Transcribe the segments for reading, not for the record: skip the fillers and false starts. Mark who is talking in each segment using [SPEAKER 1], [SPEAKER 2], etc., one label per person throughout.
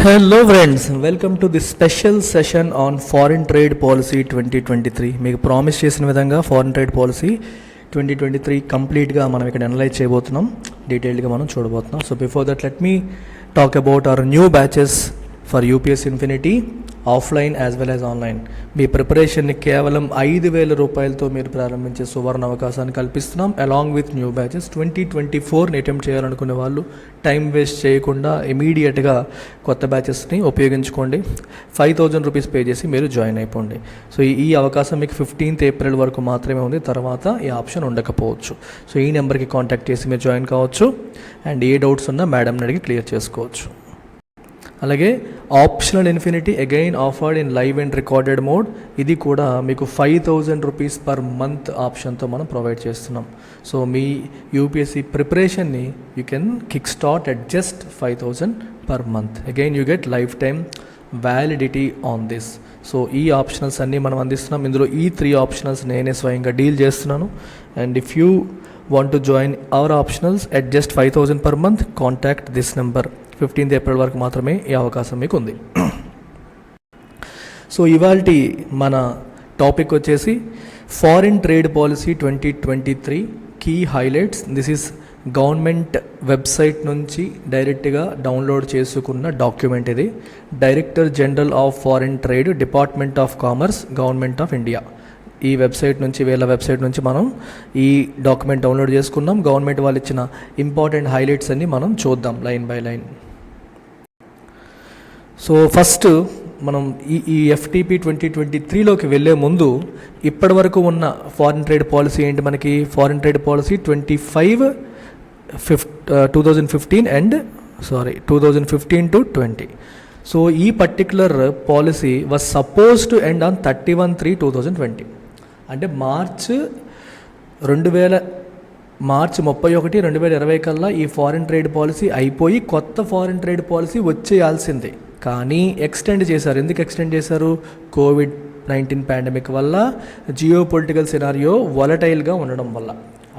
[SPEAKER 1] Hello friends, welcome to this special session on Foreign Trade Policy 2023. మీకు promise చేసిన విధంగా foreign trade policy 2023 కంప్లీట్గా మనం ఇక్కడ అనలైజ్ చేయబోతున్నాం, డీటెయిల్డ్గా మనం చూడబోతున్నాం. So before that let me talk about our new batches for UPSC infinity offline as well as online. మీ ప్రిపరేషన్ని కేవలం 5,000 రూపాయలతో మీరు ప్రారంభించే సువర్ణ అవకాశాన్ని కల్పిస్తున్నాం. Along with new batches 2024 attempt చేయాలనుకునే వాళ్ళు టైం వేస్ట్ చేయకుండా ఇమీడియట్గా కొత్త బ్యాచెస్ని ఉపయోగించుకోండి. 5,000 రూపీస్ పే చేసి మీరు జాయిన్ అయిపోండి. సో ఈ అవకాశం మీకు 15th ఏప్రిల్ వరకు మాత్రమే ఉంది, తర్వాత ఈ ఆప్షన్ ఉండకపోవచ్చు. సో ఈ నెంబర్కి కాంటాక్ట్ చేసి మీరు జాయిన్ కావచ్చు అండ్ ఏ డౌట్స్ ఉన్నా మేడంని అడిగి క్లియర్ చేసుకోవచ్చు. అలాగే optional infinity again offered in live and recorded mode, ఇది కూడా మీకు 5,000 రూపీస్ పర్ మంత్ ఆప్షన్తో మనం ప్రొవైడ్ చేస్తున్నాం. సో మీ యూపీఎస్సీ ప్రిపరేషన్ని you can kick start at just 5,000 per month. Again you get lifetime validity on this. So ఈ optionals అన్నీ మనం అందిస్తున్నాం. ఇందులో ఈ 3 ఆప్షనల్స్ నేనే స్వయంగా డీల్ చేస్తున్నాను. And if you want to join our optionals at just 5,000 per month, contact this number. 15th April వరకు మాత్రమే ఈ అవకాశం మీకు ఉంది. సో ఇవాల్టి మన టాపిక్ వచ్చేసి foreign trade policy 2023 key highlights. This is government website నుంచి డైరెక్ట్గా డౌన్లోడ్ చేసుకున్న డాక్యుమెంట్ ఇది. Director general of foreign trade, department of commerce, government of India, ఈ వెబ్సైట్ నుంచి వీళ్ళ వెబ్సైట్ నుంచి మనం ఈ డాక్యుమెంట్ డౌన్లోడ్ చేసుకున్నాం. గవర్నమెంట్ వాళ్ళు ఇచ్చిన ఇంపార్టెంట్ హైలైట్స్ అన్ని మనం చూద్దాం line by line. So first మనం ఈ FTP 2023లోకి వెళ్ళే ముందు ఇప్పటి వరకు ఉన్న ఫారిన్ ట్రేడ్ పాలసీ ఏంటి? మనకి foreign trade policy 2015 and 2015 to 20. So ఈ particular policy was suppose to end on 31/3/2020. అంటే మార్చి 31, 2020 కల్లా ఈ ఫారిన్ ట్రేడ్ పాలసీ అయిపోయి కొత్త ఫారిన్ ట్రేడ్ పాలసీ వచ్చేయాల్సిందే. కానీ ఎక్స్టెండ్ చేశారు. ఎందుకు ఎక్స్టెండ్ చేశారు? COVID-19 పాండమిక్ వల్ల, జియో పొలిటికల్ సినారియో వాలటైల్గా ఉండడం వల్ల,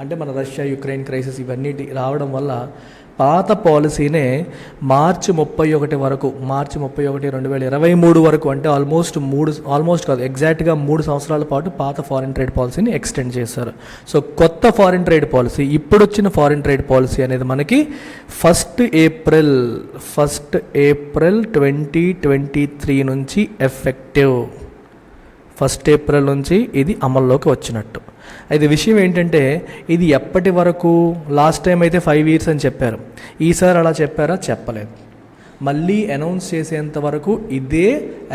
[SPEAKER 1] అంటే మన రష్యా యుక్రెయిన్ క్రైసిస్ ఇవన్నీ రావడం వల్ల పాత పాలసీనే మార్చి 31 వరకు, మార్చి 31, 2023 వరకు, అంటే ఆల్మోస్ట్ కాదు ఎగ్జాక్ట్గా 3 సంవత్సరాల పాటు పాత ఫారిన్ ట్రేడ్ పాలసీని ఎక్స్టెండ్ చేశారు. సో కొత్త ఫారిన్ ట్రేడ్ పాలసీ, ఇప్పుడు వచ్చిన ఫారిన్ ట్రేడ్ పాలసీ అనేది మనకి 1st ఏప్రిల్ 2023 నుంచి ఎఫెక్టివ్. 1st ఏప్రిల్ నుంచి ఇది అమల్లోకి వచ్చినట్టు. అయితే విషయం ఏంటంటే ఇది ఎప్పటి వరకు? లాస్ట్ టైం అయితే 5 years అని చెప్పారు. ఈసారి అలా చెప్పారా? చెప్పలేదు. మళ్ళీ అనౌన్స్ చేసేంత వరకు ఇదే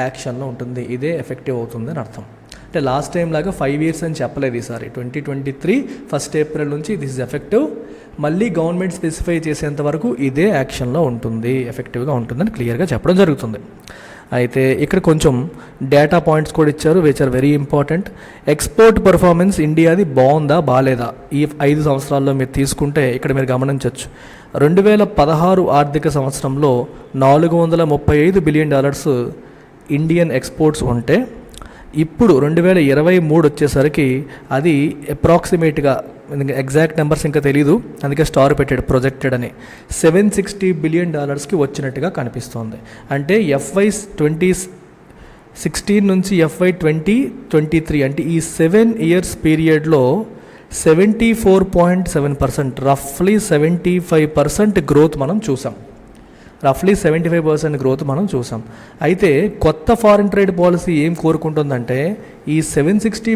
[SPEAKER 1] యాక్షన్లో ఉంటుంది, ఇదే ఎఫెక్టివ్ అవుతుంది అని అర్థం. అంటే లాస్ట్ టైం లాగా 5 years అని చెప్పలేదు. ఈసారి 2023 1st ఏప్రిల్ నుంచి దిస్ ఇస్ ఎఫెక్టివ్. మళ్ళీ గవర్నమెంట్ స్పెసిఫై చేసేంత వరకు ఇదే యాక్షన్లో ఉంటుంది, ఎఫెక్టివ్గా ఉంటుందని క్లియర్గా చెప్పడం జరుగుతుంది. అయితే ఇక్కడ కొంచెం డేటా పాయింట్స్ కూడా ఇచ్చారు which are very important. Export performance ఇండియాది బాగుందా బాగాలేదా ఈ 5 సంవత్సరాల్లో మీరు తీసుకుంటే ఇక్కడ మీరు గమనించవచ్చు. 2016 ఆర్థిక సంవత్సరంలో $435 బిలియన్ ఇండియన్ ఎక్స్పోర్ట్స్ ఉంటే, ఇప్పుడు 2023 వచ్చేసరికి అది అప్రాక్సిమేట్గా, ఎగ్జాక్ట్ నెంబర్స్ ఇంకా తెలీదు అందుకే స్టార్ పెట్టాడు ప్రొజెక్టెడ్ అని, $760 బిలియన్ వచ్చినట్టుగా కనిపిస్తోంది. అంటే FY 2016 నుంచి FY 2023 అంటే ఈ 7 years పీరియడ్లో 74.7%, రఫ్లీ 75% గ్రోత్ మనం చూసాం. 75% గ్రోత్ మనం చూసాం. అయితే కొత్త ఫారిన్ ట్రేడ్ పాలసీ ఏం కోరుకుంటుందంటే ఈ $760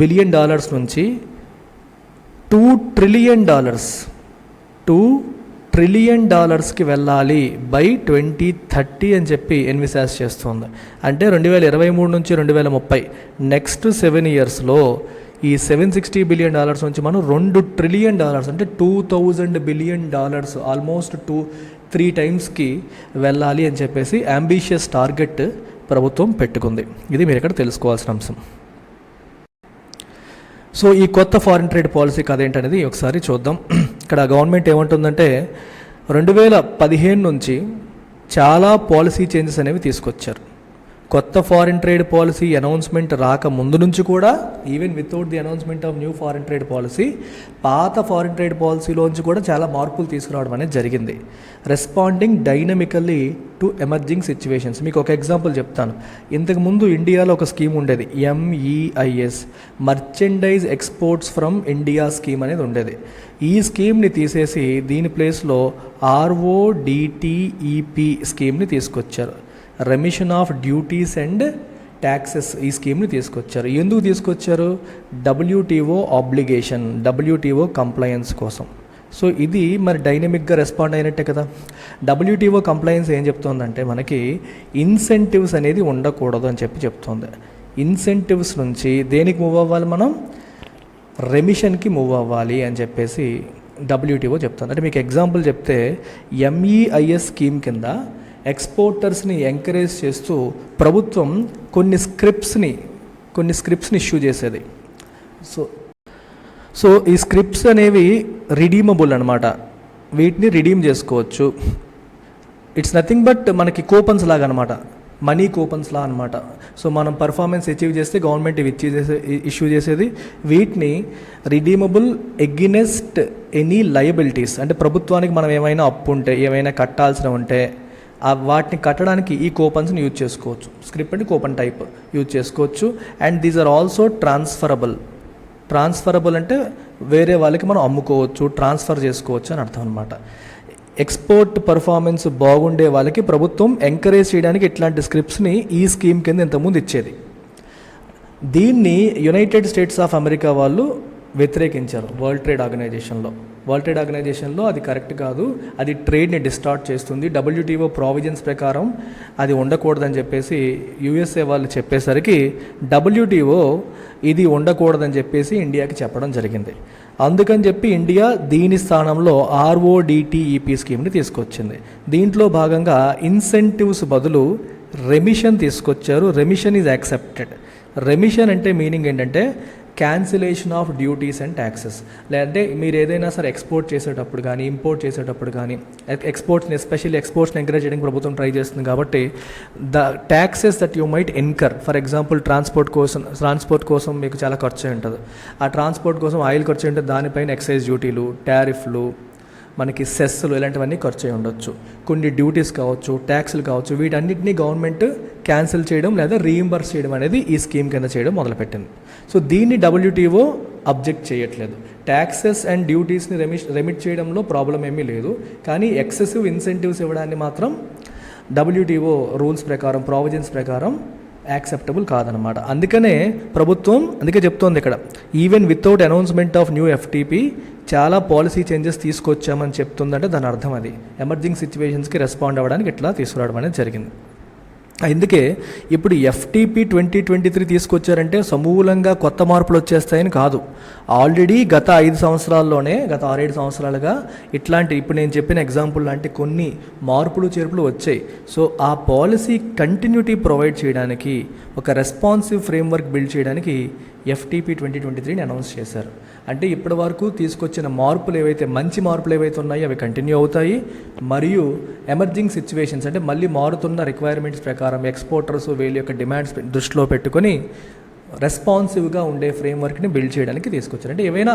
[SPEAKER 1] బిలియన్ నుంచి $2 ట్రిలియన్ వెళ్ళాలి బై 2030 అని చెప్పి ఎన్విసాజ్ చేస్తుంది. అంటే 2023 నుంచి 2030 నెక్స్ట్ 7 yearsలో ఈ $760 బిలియన్ నుంచి మనం $2 ట్రిలియన్ అంటే $2,000 బిలియన్ ఆల్మోస్ట్ 3 టైమ్స్కి వెళ్ళాలి అని చెప్పేసి అంబిషియస్ టార్గెట్ ప్రభుత్వం పెట్టుకుంది. ఇది మీరు ఇక్కడ తెలుసుకోవాల్సిన అంశం. సో ఈ కొత్త ఫారిన్ ట్రేడ్ పాలసీ కథ ఏంటనేది ఒకసారి చూద్దాం. ఇక్కడ గవర్నమెంట్ ఏమంటుందంటే 2015 నుంచి చాలా పాలసీ చేంజెస్ అనేవి తీసుకొచ్చారు. కొత్త ఫారిన్ ట్రేడ్ పాలసీ అనౌన్స్మెంట్ రాక ముందు నుంచి కూడా, even without the announcement of new foreign trade policy, పాత ఫారిన్ ట్రేడ్ పాలసీలోంచి కూడా చాలా మార్పులు తీసుకురావడం అనేది జరిగింది. Responding dynamically to emerging situations. మీకు ఒక ఎగ్జాంపుల్ చెప్తాను. ఇంతకుముందు ఇండియాలో ఒక స్కీమ్ ఉండేది, MEIS, merchandise exports from India scheme అనేది ఉండేది. ఈ స్కీమ్ని తీసేసి దీని ప్లేస్లో RODTEP స్కీమ్ని తీసుకొచ్చారు. Remission of duties and taxes ఈ స్కీమ్ని తీసుకొచ్చారు. ఎందుకు తీసుకొచ్చారు? WTO ఆబ్లిగేషన్, WTO కంప్లయన్స్ కోసం. సో ఇది మరి డైనమిక్గా రెస్పాండ్ అయినట్టే కదా. WTO కంప్లయన్స్ ఏం చెప్తోందంటే మనకి ఇన్సెంటివ్స్ అనేది ఉండకూడదు అని చెప్తోంది. ఇన్సెంటివ్స్ నుంచి దేనికి మూవ్ అవ్వాలి మనం? రెమిషన్కి మూవ్ అవ్వాలి అని చెప్పేసి WTO చెప్తుంది. అంటే మీకు ఎగ్జాంపుల్ చెప్తే, MEIS స్కీమ్ కింద ఎక్స్పోర్టర్స్ని ఎంకరేజ్ చేస్తూ ప్రభుత్వం కొన్ని స్క్రిప్ట్స్ని ఇష్యూ చేసేది. సో ఈ స్క్రిప్ట్స్ అనేవి రిడీమబుల్ అనమాట. వీటిని రిడీమ్ చేసుకోవచ్చు. ఇట్స్ నథింగ్ బట్ మనకి కూపన్స్ లాగా అనమాట, మనీ కూపన్స్లా అనమాట. సో మనం పర్ఫార్మెన్స్ అచీవ్ చేస్తే గవర్నమెంట్ ఇవి ఇష్యూ చేసేది. వీటిని రిడీమబుల్ ఎగ్నెస్ట్ ఎనీ లయబిలిటీస్, అంటే ప్రభుత్వానికి మనం ఏమైనా అప్పు ఉంటే, ఏమైనా కట్టాల్సిన ఉంటే వాటిని కట్టడానికి ఈ కూపన్స్ని యూజ్ చేసుకోవచ్చు. స్క్రిప్ట్ అంటే కూపన్ టైప్ యూజ్ చేసుకోవచ్చు. And these are also transferable అంటే వేరే వాళ్ళకి మనం అమ్ముకోవచ్చు, ట్రాన్స్ఫర్ చేసుకోవచ్చు అని అర్థం అనమాట. ఎక్స్పోర్ట్ పర్ఫార్మెన్స్ బాగుండే వాళ్ళకి ప్రభుత్వం ఎంకరేజ్ చేయడానికి ఇట్లాంటి స్క్రిప్ట్స్ని ఈ స్కీమ్ కింద ఇంతకుముందు ఇచ్చేది. దీన్ని యునైటెడ్ స్టేట్స్ ఆఫ్ అమెరికా వాళ్ళు వ్యతిరేకించారు వరల్డ్ ట్రేడ్ ఆర్గనైజేషన్లో. అది కరెక్ట్ కాదు, అది ట్రేడ్ని డిస్టార్ట్ చేస్తుంది, WTO ప్రావిజన్స్ ప్రకారం అది ఉండకూడదని చెప్పేసి USA వాళ్ళు చెప్పేసరికి WTO ఇది ఉండకూడదని చెప్పేసి ఇండియాకి చెప్పడం జరిగింది. అందుకని చెప్పి ఇండియా దీని స్థానంలో RODTEP స్కీమ్ని తీసుకొచ్చింది. దీంట్లో భాగంగా ఇన్సెంటివ్స్ బదులు రెమిషన్ తీసుకొచ్చారు. Remission is accepted. రెమిషన్ అంటే మీనింగ్ ఏంటంటే cancellation of duties and taxes. లేదంటే మీరు ఏదైనా సరే ఎక్స్పోర్ట్ చేసేటప్పుడు కానీ, ఇంపోర్ట్ చేసేటప్పుడు కానీ, ఎస్పెషల్లీ ఎక్స్పోర్ట్స్ని ఎంకరేజ్ చేయడానికి ప్రభుత్వం ట్రై చేస్తుంది కాబట్టి the taxes that you might incur, for example transport కోసం మీకు చాలా ఖర్చు ఉంటుంది. ఆ ట్రాన్స్పోర్ట్ కోసం ఆయిల్ ఖర్చు ఉంటుంది, దానిపైన ఎక్సైజ్ డ్యూటీలు, టారిఫ్లు, మనకి సెస్లు ఇలాంటివన్నీ ఖర్చు అయి ఉండొచ్చు. కొన్ని డ్యూటీస్ కావచ్చు, ట్యాక్స్లు కావచ్చు, వీటన్నిటిని గవర్నమెంట్ క్యాన్సిల్ చేయడం లేదా రీయింబర్స్ చేయడం అనేది ఈ స్కీమ్ కింద చేయడం మొదలుపెట్టింది. సో దీన్ని WTO అబ్జెక్ట్ చేయట్లేదు. ట్యాక్సెస్ అండ్ డ్యూటీస్ని రెమిట్ చేయడంలో ప్రాబ్లం ఏమీ లేదు, కానీ ఎక్సెసివ్ ఇన్సెంటివ్స్ ఇవ్వడాన్ని మాత్రం WTO రూల్స్ ప్రకారం, ప్రావిజన్స్ ప్రకారం యాక్సెప్టబుల్ కాదనమాట. అందుకే చెప్తోంది ఇక్కడ, even without announcement of new FTP చాలా పాలసీ చేంజెస్ తీసుకొచ్చామని చెప్తుందంటే దాని అర్థం అది ఎమర్జింగ్ సిచ్యువేషన్స్కి రెస్పాండ్ అవ్వడానికి ఇట్లా తీసుకురావడం అనేది జరిగింది. అందుకే ఇప్పుడు FTP 2023 తీసుకొచ్చారంటే సమూలంగా కొత్త మార్పులు వచ్చేస్తాయని కాదు. ఆల్రెడీ గత 6-7 సంవత్సరాలుగా ఇట్లాంటి ఇప్పుడు నేను చెప్పిన ఎగ్జాంపుల్ లాంటి కొన్ని మార్పులు చేర్పులు వచ్చాయి. సో ఆ పాలసీ కంటిన్యూటీ ప్రొవైడ్ చేయడానికి, ఒక రెస్పాన్సివ్ ఫ్రేమ్వర్క్ బిల్డ్ చేయడానికి FTP 2023ని అనౌన్స్ చేశారు. అంటే ఇప్పటి వరకు తీసుకొచ్చిన మంచి మార్పులు ఏవైతే ఉన్నాయో అవి కంటిన్యూ అవుతాయి. మరియు ఎమర్జింగ్ సిచ్యువేషన్స్ అంటే మళ్ళీ మారుతున్న రిక్వైర్మెంట్స్ ప్రకారం ఎక్స్పోర్టర్స్ వీళ్ళ యొక్క డిమాండ్స్ దృష్టిలో పెట్టుకొని రెస్పాన్సివ్గా ఉండే ఫ్రేమ్వర్క్ని బిల్డ్ చేయడానికి తీసుకొచ్చారు. అంటే ఏమైనా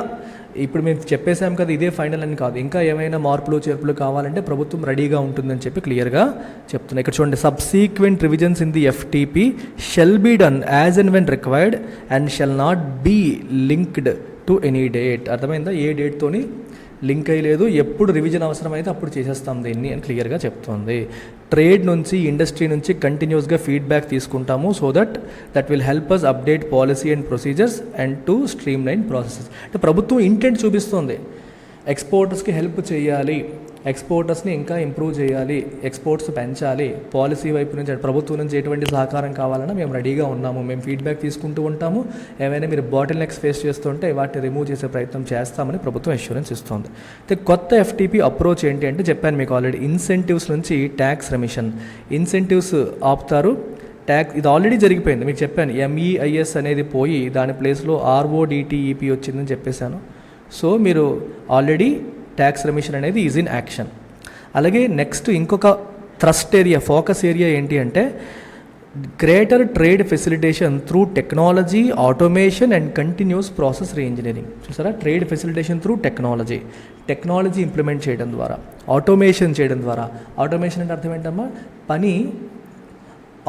[SPEAKER 1] ఇప్పుడు మేము చెప్పేసాం కదా ఇదే ఫైనల్ అని కాదు, ఇంకా ఏమైనా మార్పులు చేర్పులు కావాలంటే ప్రభుత్వం రెడీగా ఉంటుందని చెప్పి క్లియర్గా చెప్తున్నాయి. ఇక్కడ చూడండి, subsequent revisions in the FTP shall be done as and when required and shall not be linked to any date. అర్థమైందా? ఏ డేట్తోని లింక్ అయ్యలేదు, ఎప్పుడు రివిజన్ అవసరమైతే అప్పుడు చేసేస్తాం దీన్ని అని క్లియర్గా చెప్తోంది. ట్రేడ్ నుంచి, ఇండస్ట్రీ నుంచి కంటిన్యూస్గా ఫీడ్బ్యాక్ తీసుకుంటాము. So that will help us update policy and procedures and to streamline processes. అంటే ప్రభుత్వం ఇంటెంట్ చూపిస్తుంది, ఎక్స్పోర్టర్స్కి హెల్ప్ చేయాలి, ఎక్స్పోర్టర్స్ని ఇంకా ఇంప్రూవ్ చేయాలి, ఎక్స్పోర్ట్స్ పెంచాలి, పాలసీ వైపు నుంచి ప్రభుత్వం నుంచి ఎటువంటి సహకారం కావాలన్నా మేము రెడీగా ఉన్నాము, మేము ఫీడ్బ్యాక్ తీసుకుంటూ ఉంటాము, ఏమైనా మీరు బాటిల్ నెక్స్ ఫేస్ చేస్తుంటే వాటిని రిమూవ్ చేసే ప్రయత్నం చేస్తామని ప్రభుత్వం అష్యూరెన్స్ ఇస్తుంది. అయితే కొత్త FTP అప్రోచ్ ఏంటి అంటే చెప్పాను మీకు ఆల్రెడీ, ఇన్సెంటివ్స్ నుంచి ట్యాక్స్ రెమిషన్. ఇన్సెంటివ్స్ ఆపుతారు, ట్యాక్స్ ఇది ఆల్రెడీ జరిగిపోయింది మీకు చెప్పాను. MEIS అనేది పోయి దాని ప్లేస్లో RODTEP వచ్చిందని చెప్పేశాను. సో మీరు ఆల్రెడీ ట్యాక్స్ రెమిషన్ అనేది ఈజ్ ఇన్ యాక్షన్. అలాగే నెక్స్ట్ ఇంకొక థ్రస్ట్ ఏరియా, ఫోకస్ ఏరియా ఏంటి అంటే greater trade facilitation through technology, automation and continuous process reengineering. చూసారా, trade facilitation through technology implement చేయడం ద్వారా, ఆటోమేషన్ చేయడం ద్వారా. ఆటోమేషన్ అంటే అర్థం ఏంటమ్మా, పని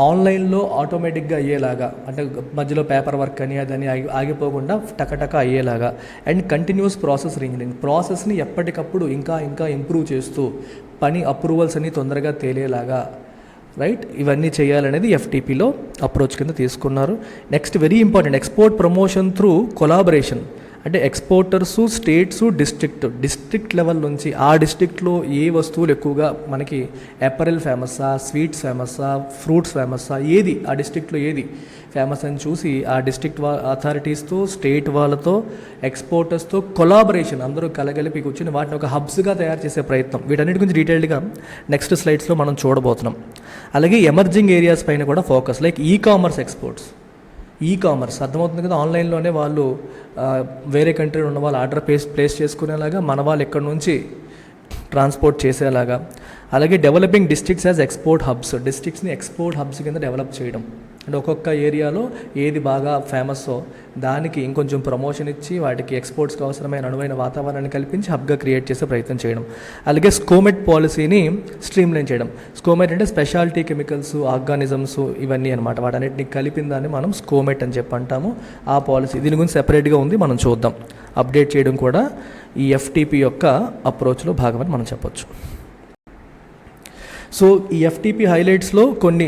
[SPEAKER 1] ఆన్లైన్లో ఆటోమేటిక్గా అయ్యేలాగా, అంటే మధ్యలో పేపర్ వర్క్ అని అదని ఆగిపోకుండా టకటక అయ్యేలాగా. అండ్ కంటిన్యూస్ ప్రాసెస్ రీఇంజనీరింగ్, ప్రాసెస్ని ఎప్పటికప్పుడు ఇంకా ఇంప్రూవ్ చేస్తూ పని అప్రూవల్స్ అన్ని తొందరగా తేలేలాగా, రైట్, ఇవన్నీ చేయాలనేది ఎఫ్టీపీలో అప్రోచ్ కింద తీసుకున్నారు. Next very important, export promotion through collaboration. అంటే ఎక్స్పోర్టర్సు, స్టేట్సు, డిస్ట్రిక్ట్ లెవెల్ నుంచి ఆ డిస్ట్రిక్ట్లో ఏ వస్తువులు ఎక్కువగా మనకి అపరెల్ ఫేమస్సా, స్వీట్స్ ఫేమస్సా, ఫ్రూట్స్ ఫేమస్సా, ఏది ఆ డిస్ట్రిక్ట్లో ఏది ఫేమస్ అని చూసి ఆ డిస్ట్రిక్ట్ అథారిటీస్తో, స్టేట్ వాళ్ళతో, ఎక్స్పోర్టర్స్తో కొలాబరేషన్, అందరూ కలగలిపి కూర్చొని వాటిని ఒక హబ్స్గా తయారు చేసే ప్రయత్నం. వీటన్నిటి గురించి డీటెయిల్డ్గా నెక్స్ట్ స్లైడ్స్లో మనం చూడబోతున్నాం. అలాగే ఎమర్జింగ్ ఏరియాస్ పైన కూడా focus, like e-commerce exports. E-commerce అర్థమవుతుంది కదా, ఆన్లైన్లోనే వాళ్ళు వేరే కంట్రీలో ఉన్న వాళ్ళు ఆర్డర్ ప్లేస్ చేసుకునేలాగా, మన వాళ్ళు ఎక్కడి నుంచి ట్రాన్స్పోర్ట్ చేసేలాగా. అలాగే developing districts as export hubs, డిస్ట్రిక్ట్స్ని ఎక్స్పోర్ట్ హబ్స్ కింద డెవలప్ చేయడం. అంటే ఒక్కొక్క ఏరియాలో ఏది బాగా ఫేమస్సో దానికి ఇంకొంచెం ప్రమోషన్ ఇచ్చి వాటికి ఎక్స్పోర్ట్స్కి అవసరమైన అనువైన వాతావరణాన్ని కల్పించి హబ్గా క్రియేట్ చేసే ప్రయత్నం చేయడం. అలాగే స్కోమెట్ పాలసీని స్ట్రీమ్లైన్ చేయడం. స్కోమెట్ అంటే స్పెషాలిటీ కెమికల్స్, ఆర్గానిజమ్స్, ఇవన్నీ అనమాట. వాటన్నిటిని కలిపిన దాన్ని మనం స్కోమెట్ అని చెప్పి అంటాము. ఆ పాలసీ దీని గురించి సెపరేట్గా ఉంది, మనం చూద్దాం. అప్డేట్ చేయడం కూడా ఈ ఎఫ్టీపీ యొక్క అప్రోచ్లో భాగమని మనం చెప్పొచ్చు. సో ఈ ఎఫ్టీపీ హైలైట్స్లో కొన్ని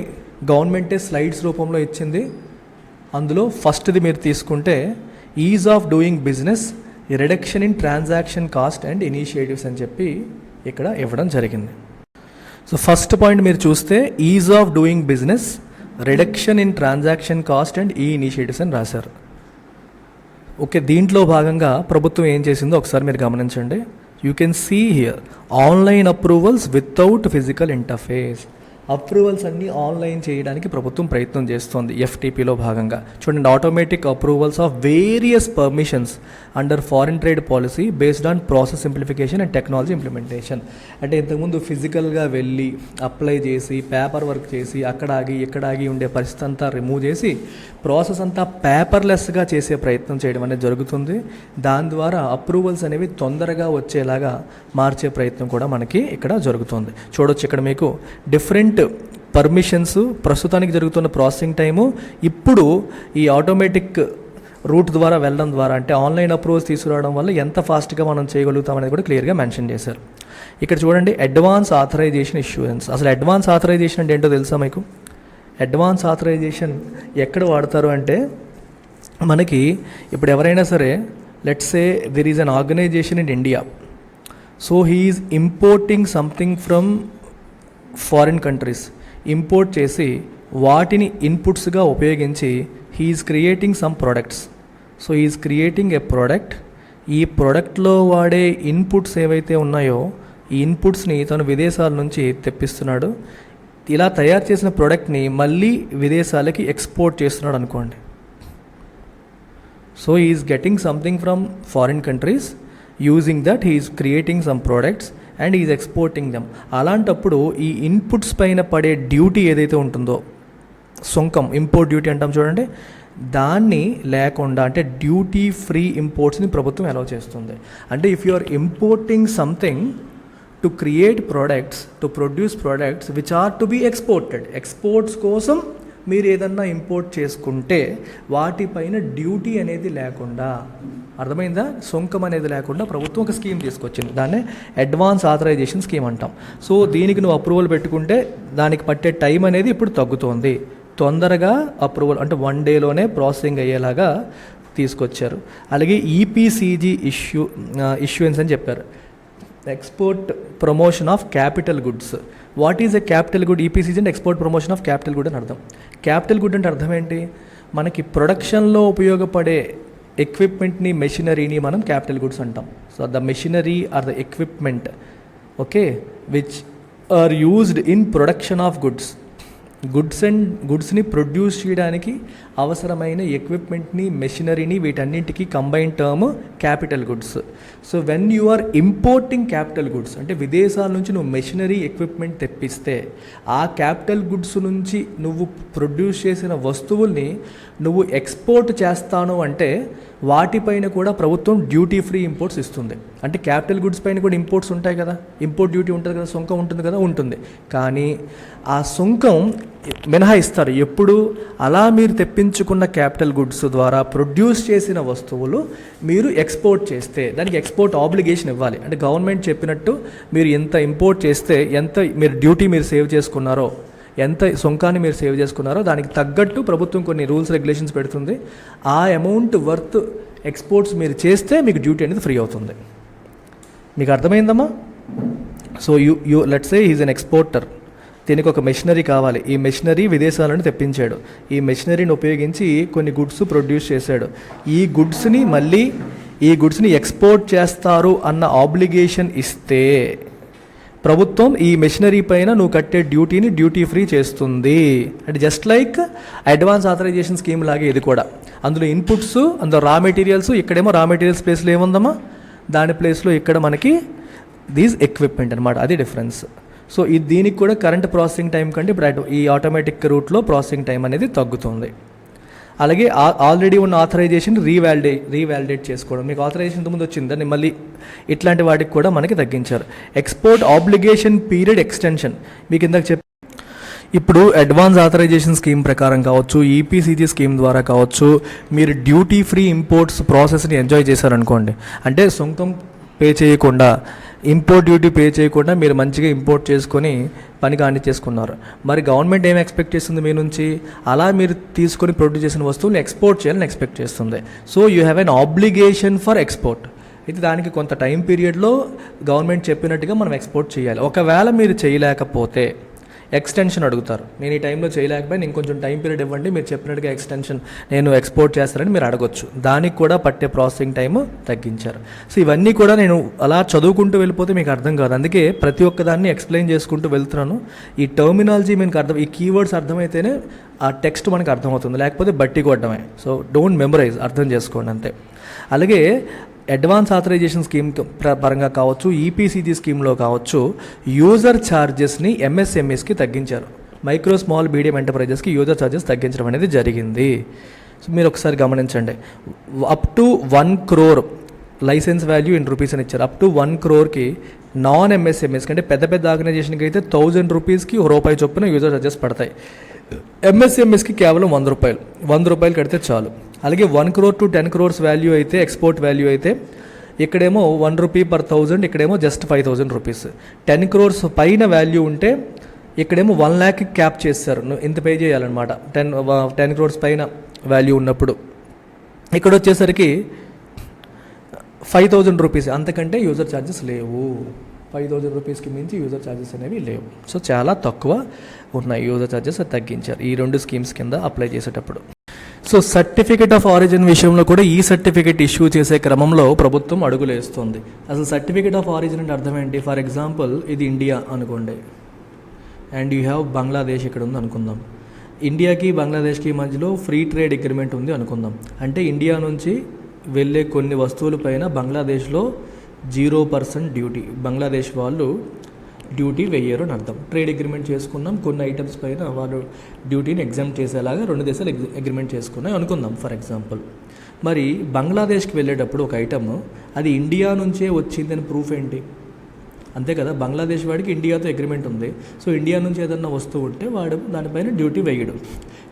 [SPEAKER 1] గవర్నమెంటే స్లైడ్స్ రూపంలో ఇచ్చింది. అందులో ఫస్ట్ది మీరు తీసుకుంటే is of doing business, reduction in transaction cost and initiatives అని చెప్పి ఇక్కడ ఇవ్వడం జరిగింది. సో ఫస్ట్ పాయింట్ మీరు చూస్తే is of doing business, reduction in transaction cost and ఈ ఇనిషియేటివ్స్ అని రాశారు. ఓకే, దీంట్లో భాగంగా ప్రభుత్వం ఏం చేసిందో ఒకసారి మీరు గమనించండి. You can see here online approvals without physical interface. Approvals అన్నీ ఆన్లైన్ చేయడానికి ప్రభుత్వం ప్రయత్నం చేస్తోంది ఎఫ్టీపీలో భాగంగా. చూడండి, automatic approvals of various permissions under foreign trade policy based on process simplification and technology implementation. అంటే ఇంతకుముందు ఫిజికల్గా వెళ్ళి అప్లై చేసి పేపర్ వర్క్ చేసి అక్కడ ఆగి ఉండే పరిస్థితి అంతా రిమూవ్ చేసి ప్రాసెస్ అంతా పేపర్లెస్గా చేసే ప్రయత్నం చేయడం అనేది జరుగుతుంది. దాని ద్వారా అప్రూవల్స్ అనేవి తొందరగా వచ్చేలాగా మార్చే ప్రయత్నం కూడా మనకి ఇక్కడ జరుగుతుంది. చూడొచ్చు ఇక్కడ మీకు డిఫరెంట్ పర్మిషన్స్, ప్రస్తుతానికి జరుగుతున్న ప్రాసెసింగ్ టైము, ఇప్పుడు ఈ ఆటోమేటిక్ రూట్ ద్వారా వెళ్ళడం ద్వారా, అంటే ఆన్లైన్ అప్రూవల్స్ తీసుకురావడం వల్ల ఎంత ఫాస్ట్గా మనం చేయగలుగుతాం అనేది కూడా క్లియర్గా మెన్షన్ చేశారు. ఇక్కడ చూడండి, అడ్వాన్స్ ఆథరైజేషన్ ఇష్యూరెన్స్. అసలు అడ్వాన్స్ ఆథరైజేషన్ అంటే ఏంటో తెలుసా మీకు? అడ్వాన్స్ ఆథరైజేషన్ ఎక్కడ వాడతారు అంటే, మనకి ఇప్పుడు ఎవరైనా సరే, let's say there is an organisation in India, so he is importing something from foreign countries. Import చేసి వాటిని ఇన్పుట్స్గా ఉపయోగించి he's creating some products. So he's creating a product. ఈ ప్రోడక్ట్లో వాడే ఇన్పుట్స్ ఏవైతే ఉన్నాయో ఈ ఇన్పుట్స్ని తను విదేశాల నుంచి తెప్పిస్తున్నాడు. ఇలా తయారు చేసిన ప్రోడక్ట్ని మళ్ళీ విదేశాలకి ఎక్స్పోర్ట్ చేస్తున్నాడు అనుకోండి. So he's getting something from foreign countries, using that he's creating some products and is exporting them. అలాంటప్పుడు ఈ ఇన్పుట్స్ పైన పడే డ్యూటీ ఏదైతే ఉంటుందో, సుంకం, ఇంపోర్ట్ డ్యూటీ అంటాం చూడండి, దాన్ని లేకుండా, అంటే డ్యూటీ ఫ్రీ ఇంపోర్ట్స్ని ప్రభుత్వం అలౌ చేస్తుంది. అంటే if you are importing something to create products, to produce products which are to be exported, exports కోసం మీరు ఏదన్నా ఇంపోర్ట్ చేసుకుంటే వాటిపైన డ్యూటీ అనేది లేకుండా, అర్థమైందా, సుంకం అనేది లేకుండా ప్రభుత్వం ఒక స్కీమ్ తీసుకొచ్చింది. దాన్నే అడ్వాన్స్ ఆథరైజేషన్ స్కీమ్ అంటాం. సో దీనికి నువ్వు అప్రూవల్ పెట్టుకుంటే దానికి పట్టే టైం అనేది ఇప్పుడు తగ్గుతోంది. తొందరగా అప్రూవల్, అంటే 1 డేలోనే ప్రాసెసింగ్ అయ్యేలాగా తీసుకొచ్చారు. అలాగే ఈపీసీజీ ఇష్యూయన్స్ అని చెప్పారు, export promotion of capital goods. What is a capital good? EPCG అంటే export promotion of capital good అని అర్థం. క్యాపిటల్ గుడ్ అంటే అర్థం ఏంటి? మనకి ప్రొడక్షన్లో ఉపయోగపడే ఎక్విప్మెంట్ని, మెషినరీని మనం క్యాపిటల్ గుడ్స్ అంటాం. So the machinery or the equipment, okay, which are used in production of goods. గుడ్స్ని ప్రొడ్యూస్ చేయడానికి అవసరమైన ఎక్విప్మెంట్ని, మెషినరీని, వీటన్నింటికి combine term capital goods. So when you are importing capital goods అంటే విదేశాల నుంచి నువ్వు మెషినరీ ఎక్విప్మెంట్ తెప్పిస్తే ఆ క్యాపిటల్ గుడ్స్ నుంచి నువ్వు ప్రొడ్యూస్ చేసిన వస్తువుల్ని నువ్వు ఎక్స్పోర్ట్ చేస్తాను అంటే వాటిపైన కూడా ప్రభుత్వం డ్యూటీ ఫ్రీ ఇంపోర్ట్స్ ఇస్తుంది. అంటే క్యాపిటల్ గుడ్స్ పైన కూడా ఇంపోర్ట్స్ ఉంటాయి కదా, ఇంపోర్ట్ డ్యూటీ ఉంటుంది కదా, సుంకం ఉంటుంది కదా, ఉంటుంది. కానీ ఆ సుంకం మినహాయిస్తారు ఎప్పుడు అలా మీరు తెప్పించుకున్న క్యాపిటల్ గుడ్స్ ద్వారా ప్రొడ్యూస్ చేసిన వస్తువులు మీరు ఎక్స్పోర్ట్ చేస్తే దానికి ఎక్స్పోర్ట్ ఆబ్లిగేషన్ ఇవ్వాలి. అంటే గవర్నమెంట్ చెప్పినట్టు మీరు ఎంత ఇంపోర్ట్ చేస్తే ఎంత మీరు డ్యూటీ మీరు సేవ్ చేసుకున్నారో, ఎంత సుంకాన్ని మీరు సేవ్ చేసుకున్నారో దానికి తగ్గట్టు ప్రభుత్వం కొన్ని రూల్స్ రెగ్యులేషన్స్ పెడుతుంది. ఆ అమౌంట్ వర్త్ ఎక్స్పోర్ట్స్ మీరు చేస్తే మీకు డ్యూటీ అనేది ఫ్రీ అవుతుంది. మీకు అర్థమైందమ్మా? So you let's say is an exporter. దీనికి ఒక మెషినరీ కావాలి. ఈ మెషినరీ విదేశాల నుండి తెప్పించాడు. ఈ మెషినరీని ఉపయోగించి కొన్ని గుడ్స్ ప్రొడ్యూస్ చేశాడు. ఈ గుడ్స్ని ఎక్స్పోర్ట్ చేస్తారు అన్న ఆబ్లిగేషన్ ఇస్తే ప్రభుత్వం ఈ మెషినరీ పైన నువ్వు కట్టే డ్యూటీని డ్యూటీ ఫ్రీ చేస్తుంది. అంటే just like advance authorisation scheme లాగే ఇది కూడా. అందులో ఇన్పుట్స్, అందులో రా మెటీరియల్స్, ఇక్కడేమో రా మెటీరియల్స్ ప్లేస్లో ఏముందమ్మా, దాని ప్లేస్లో ఇక్కడ మనకి దీస్ ఎక్విప్మెంట్ అనమాట. అది డిఫరెన్స్. సో దీనికి కూడా కరెంట్ ప్రాసెసింగ్ టైం కంటే ఇప్పుడు ఈ ఆటోమేటిక్ రూట్లో ప్రాసెసింగ్ టైం అనేది తగ్గుతుంది. అలాగే ఆల్రెడీ ఉన్న ఆథరైజేషన్ రీవాలిడేట్ చేసుకోవడం. మీకు ఆథరైజేషన్ ముందు వచ్చింది, దాన్ని మళ్ళీ ఇట్లాంటి వాటికి కూడా మనకి తగ్గించారు. ఎక్స్పోర్ట్ ఆబ్లిగేషన్ పీరియడ్ ఎక్స్టెన్షన్ మీకు ఇందాక ఇప్పుడు అడ్వాన్స్ ఆథరైజేషన్ స్కీమ్ ప్రకారం కావచ్చు, ఈపీసీజీ స్కీమ్ ద్వారా కావచ్చు, మీరు డ్యూటీ ఫ్రీ ఇంపోర్ట్స్ ప్రాసెస్ని ఎంజాయ్ చేశారనుకోండి. అంటే సుంకం పే చేయకుండా, ఇంపోర్ట్ డ్యూటీ పే చేయకుండా మీరు మంచిగా ఇంపోర్ట్ చేసుకొని పని చేసుకున్నారు. మరి గవర్నమెంట్ ఏం ఎక్స్పెక్ట్ చేస్తుంది మీ నుంచి? అలా మీరు తీసుకొని ప్రొడ్యూస్ చేసిన వస్తువుని ఎక్స్పోర్ట్ చేయాలని ఎక్స్పెక్ట్ చేస్తుంది. So you have an obligation for export. అయితే దానికి కొంత టైం పీరియడ్లో గవర్నమెంట్ చెప్పినట్టుగా మనం ఎక్స్పోర్ట్ చేయాలి. ఒకవేళ మీరు చేయలేకపోతే ఎక్స్టెన్షన్ అడుగుతారు. నేను ఈ టైంలో చేయలేకపోయి ఇంకొంచెం టైం పీరియడ్ ఇవ్వండి, మీరు చెప్పినట్టుగా ఎక్స్టెన్షన్ నేను ఎక్స్పోర్ట్ చేస్తారని మీరు అడగొచ్చు. దానికి కూడా పట్టే ప్రాసెసింగ్ టైము తగ్గించారు. సో ఇవన్నీ కూడా నేను అలా చదువుకుంటూ వెళ్ళిపోతే మీకు అర్థం కాదు. అందుకే ప్రతి ఒక్కదాన్ని ఎక్స్ప్లెయిన్ చేసుకుంటూ వెళ్తున్నాను. ఈ టర్మినాలజీ మీకు ఈ కీవర్డ్స్ అర్థమైతేనే ఆ టెక్స్ట్ మనకు అర్థమవుతుంది, లేకపోతే బట్టి కొట్టడమే. సో డోంట్ మెమరైజ్, అర్థం చేసుకోండి అంతే. అలాగే అడ్వాన్స్ ఆథరైజేషన్ స్కీమ్ పరంగా కావచ్చు, ఈపీసీజీ స్కీమ్లో కావచ్చు, యూజర్ ఛార్జెస్ని ఎంఎస్ఎంఈస్కి తగ్గించారు. మైక్రో స్మాల్ మీడియం ఎంటర్ప్రైజెస్కి యూజర్ ఛార్జెస్ తగ్గించడం అనేది జరిగింది. సో మీరు ఒకసారి గమనించండి. Up to 1 crore licence value in rupees అని ఇచ్చారు. అప్ టు 1 crore నాన్ ఎంఎస్ఎంఈస్కి అంటే పెద్ద పెద్ద ఆర్గనైజేషన్కి అయితే 1000 రూపీస్కి ₹1 చొప్పున యూజర్ ఛార్జెస్ పడతాయి. ఎంఎస్ఎంఎస్కి కేవలం ₹100 కడితే చాలు. అలాగే 1 crore to 10 crores వాల్యూ అయితే, ఎక్స్పోర్ట్ వాల్యూ అయితే ఇక్కడేమో ₹1 per 1000, ఇక్కడేమో జస్ట్ 5,000 రూపీస్. 10 crores పైన వాల్యూ ఉంటే ఇక్కడేమో 1 lakh క్యాప్ చేస్తారు, ఇంత పే చేయాలన్నమాట. 10 crores పైన వాల్యూ ఉన్నప్పుడు ఇక్కడ వచ్చేసరికి 5,000 రూపీస్, అంతకంటే యూజర్ ఛార్జెస్ లేవు. 5,000 రూపీస్కి మించి యూజర్ ఛార్జెస్ అనేవి లేవు. సో చాలా తక్కువ ఉన్నాయి యూజర్ ఛార్జెస్, తగ్గించారు ఈ 2 స్కీమ్స్ కింద అప్లై చేసేటప్పుడు. సో సర్టిఫికేట్ ఆఫ్ ఆరిజిన్ విషయంలో కూడా ఈ సర్టిఫికేట్ ఇష్యూ చేసే క్రమంలో ప్రభుత్వం అడుగులు వేస్తుంది. అసలు సర్టిఫికేట్ ఆఫ్ ఆరిజిన్ అంటే అర్థం ఏంటి? ఫర్ ఎగ్జాంపుల్ ఇది ఇండియా అనుకోండి, అండ్ యూ హ్యావ్ బంగ్లాదేశ్ ఇక్కడ ఉంది అనుకుందాం. ఇండియాకి బంగ్లాదేశ్కి మధ్యలో ఫ్రీ ట్రేడ్ అగ్రిమెంట్ ఉంది అనుకుందాం. అంటే ఇండియా నుంచి వెళ్ళే కొన్ని వస్తువుల పైన బంగ్లాదేశ్లో 0% డ్యూటీ, బంగ్లాదేశ్ వాళ్ళు డ్యూటీ వెయ్యరు అని అర్థం. ట్రేడ్ అగ్రిమెంట్ చేసుకున్నాం, కొన్ని ఐటమ్స్ పైన వాళ్ళు డ్యూటీని ఎగ్జామ్ చేసేలాగా 2 దేశాలు అగ్రిమెంట్ చేసుకున్నాయి అనుకుందాం ఫర్ ఎగ్జాంపుల్. మరి బంగ్లాదేశ్కి వెళ్ళేటప్పుడు ఒక ఐటమ్ అది ఇండియా నుంచే వచ్చిందని ప్రూఫ్ ఏంటి? అంతే కదా, బంగ్లాదేశ్ వాడికి ఇండియాతో అగ్రిమెంట్ ఉంది. సో ఇండియా నుంచి ఏదన్నా వస్తువు ఉంటే వాడు దానిపైన డ్యూటీ వేయడు.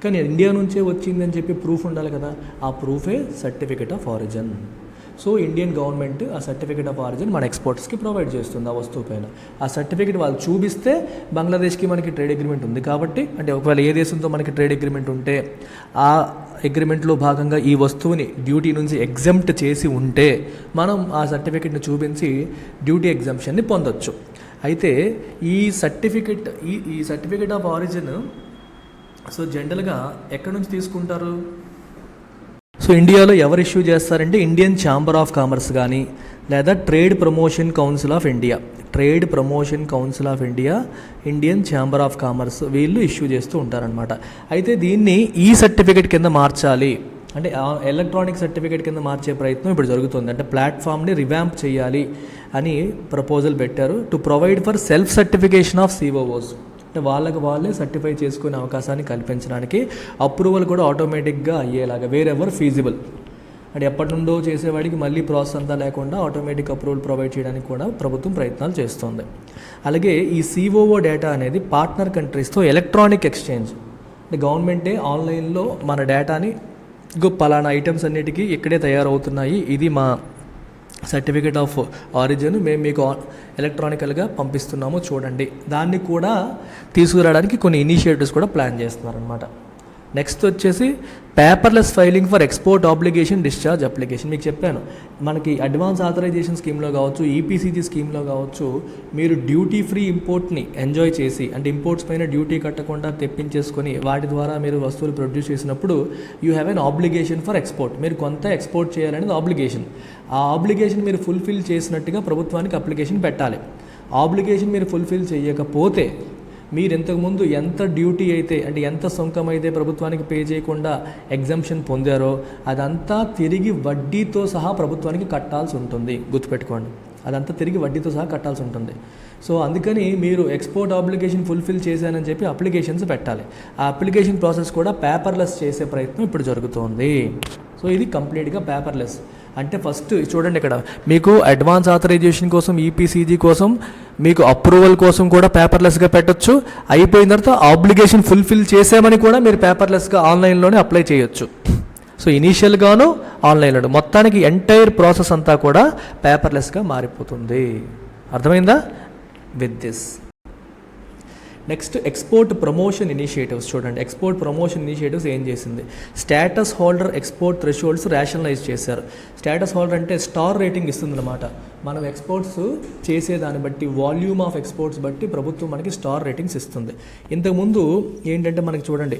[SPEAKER 1] కానీ ఇండియా నుంచే వచ్చిందని చెప్పి ప్రూఫ్ ఉండాలి కదా, ఆ ప్రూఫే certificate of origin. So Indian government ఆ సర్టిఫికేట్ ఆఫ్ ఆరిజిన్ మన ఎక్స్పోర్ట్స్కి ప్రొవైడ్ చేస్తుంది ఆ వస్తువు పైన. ఆ సర్టిఫికేట్ వాళ్ళు చూపిస్తే బంగ్లాదేశ్కి మనకి ట్రేడ్ అగ్రిమెంట్ ఉంది కాబట్టి, అంటే ఒకవేళ ఏ దేశంతో మనకి ట్రేడ్ అగ్రిమెంట్ ఉంటే ఆ అగ్రిమెంట్లో భాగంగా ఈ వస్తువుని డ్యూటీ నుంచి ఎగ్జంప్ట్ చేసి ఉంటే మనం ఆ సర్టిఫికేట్ని చూపించి డ్యూటీ ఎగ్జంప్షన్ని పొందొచ్చు. అయితే ఈ సర్టిఫికేట్ ఆఫ్ ఆరిజిన్ సో జనరల్గా ఎక్కడి నుంచి తీసుకుంటారు? సో ఇండియాలో ఎవరు ఇష్యూ చేస్తారంటే ఇండియన్ ఛాంబర్ ఆఫ్ కామర్స్ కానీ లేదా trade promotion council of India, trade promotion council of India, Indian chamber of commerce వీళ్ళు ఇష్యూ చేస్తూ ఉంటారనమాట. అయితే దీన్ని ఈ సర్టిఫికేట్ కింద మార్చాలి అంటే ఎలక్ట్రానిక్ సర్టిఫికేట్ కింద మార్చే ప్రయత్నం ఇప్పుడు జరుగుతుంది. అంటే ప్లాట్ఫామ్ని రివ్యాంప్ చేయాలి అని ప్రపోజల్ పెట్టారు to provide for self certification of COOs. అంటే వాళ్ళకి వాళ్ళే సర్టిఫై చేసుకునే అవకాశాన్ని కల్పించడానికి, అప్రూవల్ కూడా ఆటోమేటిక్గా అయ్యేలాగా వేరెవర్ ఫీజిబుల్ అంటే ఎప్పటి నుండో చేసేవాడికి మళ్ళీ ప్రాసెస్ అంతా లేకుండా ఆటోమేటిక్ అప్రూవల్ ప్రొవైడ్ చేయడానికి కూడా ప్రభుత్వం ప్రయత్నాలు చేస్తుంది. అలాగే ఈ సిఓఓ డేటా అనేది పార్ట్నర్ కంట్రీస్తో ఎలక్ట్రానిక్ ఎక్స్చేంజ్, అంటే గవర్నమెంటే ఆన్లైన్లో మన డేటాని పలానా ఐటమ్స్ అన్నిటికీ ఇక్కడే తయారవుతున్నాయి, ఇది మా సర్టిఫికేట్ ఆఫ్ ఆరిజిన్, మేము మీకు ఎలక్ట్రానికల్గా పంపిస్తున్నాము చూడండి, దాన్ని కూడా తీసుకురావడానికి కొన్ని ఇనిషియేటివ్స్ కూడా ప్లాన్ చేస్తున్నారనమాట. నెక్స్ట్ వచ్చేసి paperless filing for export obligation discharge application. మీకు చెప్పాను, మనకి అడ్వాన్స్ ఆథరైజేషన్ స్కీమ్లో కావచ్చు, ఈపీసీజీ స్కీమ్లో కావచ్చు, మీరు డ్యూటీ ఫ్రీ ఇంపోర్ట్ని ఎంజాయ్ చేసి అంటే ఇంపోర్ట్స్ పైన డ్యూటీ కట్టకుండా తెప్పించేసుకొని వాటి ద్వారా మీరు వస్తువులు ప్రొడ్యూస్ చేసినప్పుడు you have an obligation for export. మీరు కొంత ఎక్స్పోర్ట్ చేయాలనేది ఆబ్లిగేషన్. ఆ ఆబ్లిగేషన్ మీరు ఫుల్ఫిల్ చేసినట్టుగా ప్రభుత్వానికి అప్లికేషన్ పెట్టాలి. ఆబ్లిగేషన్ మీరు ఫుల్ఫిల్ చేయకపోతే మీరు ఇంతకుముందు ఎంత డ్యూటీ అయితే అంటే ఎంత సుంకం అయితే ప్రభుత్వానికి పే చేయకుండా ఎగ్జంప్షన్ పొందారో అదంతా తిరిగి వడ్డీతో సహా ప్రభుత్వానికి కట్టాల్సి ఉంటుంది. గుర్తుపెట్టుకోండి, అదంతా తిరిగి వడ్డీతో సహా కట్టాల్సి ఉంటుంది. సో అందుకని మీరు ఎక్స్పోర్ట్ ఆబ్లిగేషన్ ఫుల్ఫిల్ చేశానని చెప్పి అప్లికేషన్స్ పెట్టాలి. ఆ అప్లికేషన్ ప్రాసెస్ కూడా పేపర్లెస్ చేసే ప్రయత్నం ఇప్పుడు జరుగుతోంది. సో ఇది కంప్లీట్గా పేపర్లెస్. అంటే ఫస్ట్ చూడండి, ఇక్కడ మీకు అడ్వాన్స్ ఆథరైజేషన్ కోసం, ఈపీసీజీ కోసం, మీకు అప్రూవల్ కోసం కూడా పేపర్లెస్గా పెట్టొచ్చు. అయిపోయిన తర్వాత ఆబ్లిగేషన్ ఫుల్ఫిల్ చేసామని కూడా మీరు పేపర్లెస్గా ఆన్లైన్లోనే అప్లై చేయొచ్చు. సో ఇనీషియల్గాను ఆన్లైన్లో మొత్తానికి ఎంటైర్ ప్రాసెస్ అంతా కూడా పేపర్లెస్గా మారిపోతుంది. అర్థమైందా? With this next export promotion initiatives చూడండి. ఎక్స్పోర్ట్ ప్రమోషన్ ఇనిషియేటివ్స్ ఏం చేసింది? Status holder export thresholds rationalise చేశారు. స్టేటస్ హోల్డర్ అంటే స్టార్ రేటింగ్ ఇస్తుంది అనమాట. మనం ఎక్స్పోర్ట్స్ చేసేదాన్ని బట్టి, వాల్యూమ్ ఆఫ్ ఎక్స్పోర్ట్స్ బట్టి ప్రభుత్వం మనకి స్టార్ రేటింగ్స్ ఇస్తుంది. ఇంతకుముందు ఏంటంటే మనకి చూడండి,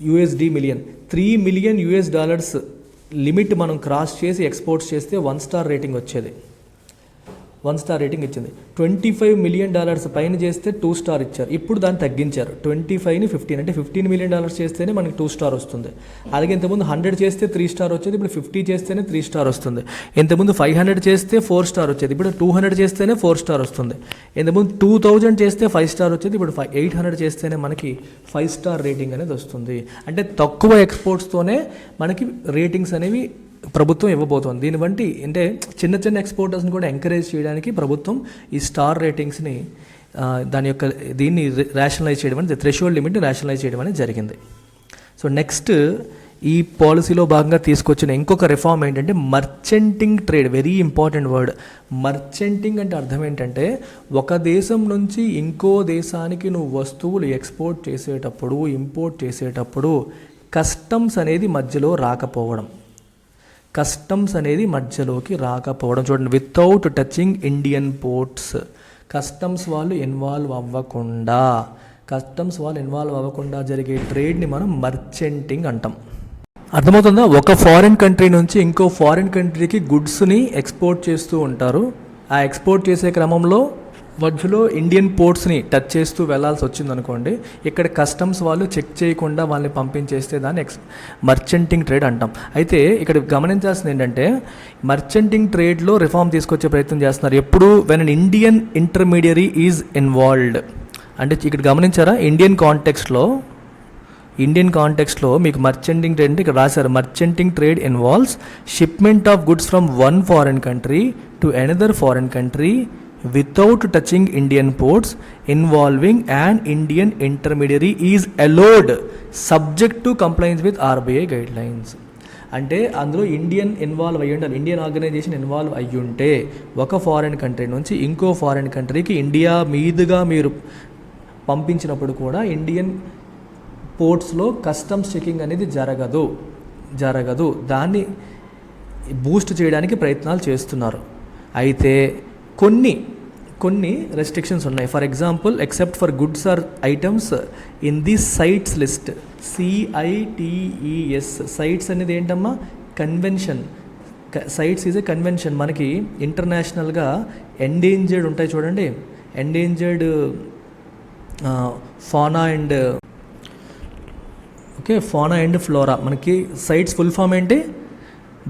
[SPEAKER 1] యూఎస్డి మిలియన్, $3 మిలియన్ లిమిట్ మనం క్రాస్ చేసి ఎక్స్పోర్ట్స్ చేస్తే 1 స్టార్ రేటింగ్ వచ్చేది. 1 స్టార్ రేటింగ్ ఇచ్చింది. $25 మిలియన్ పైన చేస్తే 2 స్టార్ ఇచ్చారు. ఇప్పుడు దాన్ని తగ్గించారు. 25ని 15 అంటే $15 మిలియన్ చేస్తేనే మనకి 2 స్టార్ వస్తుంది. అలాగే ఇంతకుముందు 100 చేస్తే 3 స్టార్ వచ్చేది, ఇప్పుడు 50 చేస్తేనే 3 స్టార్ వస్తుంది. ఇంతకుముందు 500 చేస్తే 4 స్టార్ వచ్చేది, ఇప్పుడు 200 చేస్తేనే 4 స్టార్ వస్తుంది. ఇంతకుముందు 2000 చేస్తే 5 స్టార్ వచ్చేది, ఇప్పుడు 800 చేస్తేనే మనకి 5 స్టార్ రేటింగ్ అనేది వస్తుంది. అంటే తక్కువ ఎక్స్పోర్ట్స్తోనే మనకి రేటింగ్స్ అనేవి ప్రభుత్వం ఇవ్వబోతోంది. దీన్ని బట్టి అంటే చిన్న చిన్న ఎక్స్పోర్టర్స్ని కూడా ఎంకరేజ్ చేయడానికి ప్రభుత్వం ఈ స్టార్ రేటింగ్స్ని దాని యొక్క దీన్ని రేషనలైజ్ చేయడం అనేది, థ్రెషోల్డ్ లిమిట్ని రేషనలైజ్ చేయడం అనేది జరిగింది. సో నెక్స్ట్ ఈ పాలసీలో భాగంగా తీసుకొచ్చిన ఇంకొక రిఫార్మ్ ఏంటంటే merchanting trade. Very important word. Merchanting అంటే అర్థం ఏంటంటే ఒక దేశం నుంచి ఇంకో దేశానికి నువ్వు వస్తువులు ఎక్స్పోర్ట్ చేసేటప్పుడు, ఇంపోర్ట్ చేసేటప్పుడు కస్టమ్స్ అనేది మధ్యలో రాకపోవడం. కస్టమ్స్ అనేది మధ్యలోకి రాకపోవడం. చూడండి, without touching Indian ports. Customs వాళ్ళు ఇన్వాల్వ్ అవ్వకుండా జరిగే ట్రేడ్ని మనం మర్చెంటింగ్ అంటాం. అర్థమవుతుందా? ఒక ఫారిన్ కంట్రీ నుంచి ఇంకో ఫారిన్ కంట్రీకి గుడ్స్ని ఎక్స్పోర్ట్ చేస్తూ ఉంటారు. ఆ ఎక్స్పోర్ట్ చేసే క్రమంలో మధ్యలో ఇండియన్ పోర్ట్స్ని టచ్ చేస్తూ వెళ్లాల్సి వచ్చిందనుకోండి, ఇక్కడ కస్టమ్స్ వాళ్ళు చెక్ చేయకుండా వాళ్ళని పంపించేస్తే దాన్ని మర్చెంటింగ్ ట్రేడ్ అంటాం. అయితే ఇక్కడ గమనించాల్సింది ఏంటంటే మర్చెంటింగ్ ట్రేడ్లో రిఫార్మ్ తీసుకొచ్చే ప్రయత్నం చేస్తున్నారు. ఎప్పుడు when an Indian intermediary is involved. అంటే ఇక్కడ గమనించారా, ఇండియన్ కాంటెక్స్ట్లో మీకు మర్చెంటింగ్ ట్రేడ్ అంటే ఇక్కడ రాశారు, merchanting trade involves shipment of goods from one foreign country to another foreign country without touching Indian ports, involving an Indian intermediary is allowed subject to compliance with RBI guidelines. అంటే అందులో Indian involve అయ్యి ఉండాలి, Indian organisation involve అయ్యి ఉంటే ఒక foreign country నుంచి ఇంకో foreign కంట్రీకి ఇండియా మీదుగా మీరు పంపించినప్పుడు కూడా ఇండియన్ పోర్ట్స్లో కస్టమ్స్ చెకింగ్ అనేది జరగదు. దాన్ని బూస్ట్ చేయడానికి ప్రయత్నాలు చేస్తున్నారు. అయితే కొన్ని రెస్ట్రిక్షన్స్ ఉన్నాయి. For example, except for goods or items in the CITES list. CITES. CITES అనేది ఏంటమ్మా? Convention. CITES is a convention. మనకి ఇంటర్నేషనల్గా ఎండేంజర్డ్ ఉంటాయి చూడండి, endangered fauna and fauna and flora. మనకి సైట్స్ ఫుల్ ఫామ్ ఏంటి?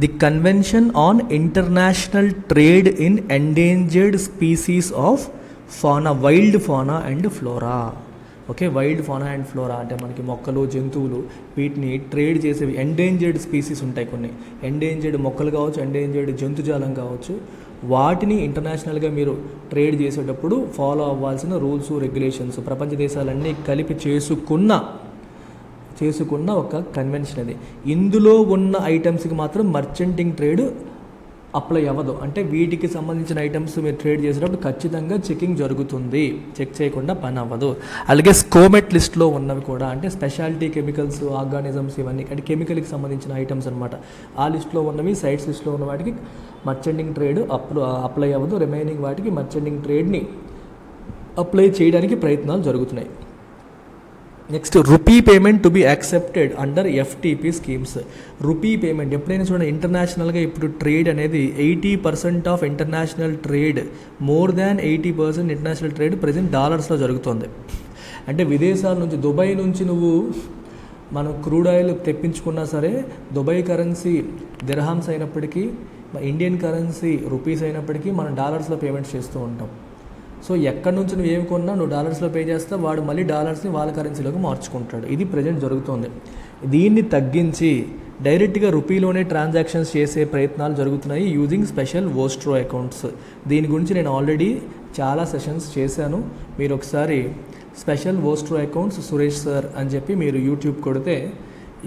[SPEAKER 1] The convention on international trade in endangered species of fauna, wild fauna and flora. Wild fauna and flora అంటే మనకి మొక్కలు, జంతువులు, వీటిని ట్రేడ్ చేసేవి. ఎండేంజర్డ్ స్పీసీస్ ఉంటాయి కొన్ని, ఎండేంజర్డ్ మొక్కలు కావచ్చు, ఎండేంజర్డ్ జంతుజాలం కావచ్చు. వాటిని ఇంటర్నేషనల్గా మీరు ట్రేడ్ చేసేటప్పుడు ఫాలో అవ్వాల్సిన రూల్స్, రెగ్యులేషన్స్ ప్రపంచ దేశాలన్నీ కలిపి చేసుకున్న ఒక కన్వెన్షన్ అది. ఇందులో ఉన్న ఐటమ్స్కి మాత్రం మర్చెంటింగ్ ట్రేడ్ అప్లై అవ్వదు. అంటే వీటికి సంబంధించిన ఐటమ్స్ మీరు ట్రేడ్ చేసేటప్పుడు ఖచ్చితంగా చెకింగ్ జరుగుతుంది, చెక్ చేయకుండా పని అవ్వదు. అలాగే స్కోమెట్ లిస్ట్లో ఉన్నవి కూడా, అంటే స్పెషాలిటీ కెమికల్స్, ఆర్గానిజమ్స్, ఇవన్నీ అంటే కెమికల్కి సంబంధించిన ఐటమ్స్ అనమాట. ఆ లిస్ట్లో ఉన్నవి, సైట్స్ లిస్ట్లో ఉన్న వాటికి మర్చెంటింగ్ ట్రేడ్ అప్లై అవ్వదు. రిమైనింగ్ వాటికి మర్చెంటింగ్ ట్రేడ్ని అప్లై చేయడానికి ప్రయత్నాలు జరుగుతున్నాయి. Next, rupee payment to be accepted under FTP schemes. Rupee payment ఎప్పుడైనా చూడండి, ఇంటర్నేషనల్గా ఇప్పుడు ట్రేడ్ అనేది 80% of international trade, more than 80% international trade present డాలర్స్లో జరుగుతుంది. అంటే విదేశాల నుంచి, దుబాయ్ నుంచి నువ్వు మనం క్రూడ్ ఆయిల్ తెప్పించుకున్నా సరే, దుబాయ్ కరెన్సీ దిర్హామ్స్ అయినప్పటికీ, ఇండియన్ కరెన్సీ రూపీస్ అయినప్పటికీ మనం డాలర్స్లో పేమెంట్స్ చేస్తూ ఉంటాం. సో ఎక్కడి నుంచి నువ్వు ఏమి కొన్నా నువ్వు డాలర్స్లో పే చేస్తా, వాడు మళ్ళీ డాలర్స్ని వాళ్ళ కరెన్సీలోకి మార్చుకుంటాడు. ఇది ప్రజెంట్ జరుగుతుంది. దీన్ని తగ్గించి డైరెక్ట్గా రూపీలోనే ట్రాన్సాక్షన్స్ చేసే ప్రయత్నాలు జరుగుతున్నాయి యూజింగ్ స్పెషల్ వోస్ట్రో అకౌంట్స్. దీని గురించి నేను ఆల్రెడీ చాలా సెషన్స్ చేశాను. మీరు ఒకసారి special vostro accounts Suresh sir అని చెప్పి మీరు యూట్యూబ్ కొడితే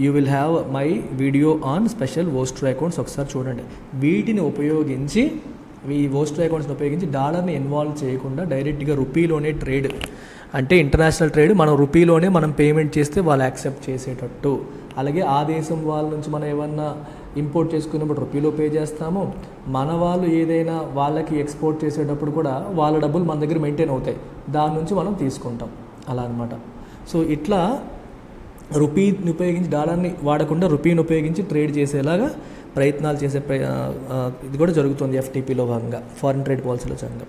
[SPEAKER 1] you will have my video on special vostro accounts. ఒకసారి చూడండి. వీటిని ఉపయోగించి, ఈ వోస్ట్రో అకౌంట్స్ని ఉపయోగించి డాలర్ని ఇన్వాల్వ్ చేయకుండా డైరెక్ట్గా రూపీలోనే ట్రేడ్, అంటే ఇంటర్నేషనల్ ట్రేడ్ మనం రూపీలోనే మనం పేమెంట్ చేస్తే వాళ్ళు యాక్సెప్ట్ చేసేటట్టు. అలాగే ఆ దేశం వాళ్ళ నుంచి మనం ఏమన్నా ఇంపోర్ట్ చేసుకున్నప్పుడు రూపీలో పే చేస్తాము. మన వాళ్ళు ఏదైనా వాళ్ళకి ఎక్స్పోర్ట్ చేసేటప్పుడు కూడా వాళ్ళ డబ్బులు మన దగ్గర మెయింటైన్ అవుతాయి, దాని నుంచి మనం తీసుకుంటాం. అలా అనమాట. సో ఇట్లా రూపీని ఉపయోగించి, డాలర్ని వాడకుండా రూపీని ఉపయోగించి ట్రేడ్ చేసేలాగా ప్రయత్నాలు చేసే ఇది కూడా జరుగుతుంది FTPలో భాగంగా, ఫారిన్ ట్రేడ్ పాలసీలో భాగంగా.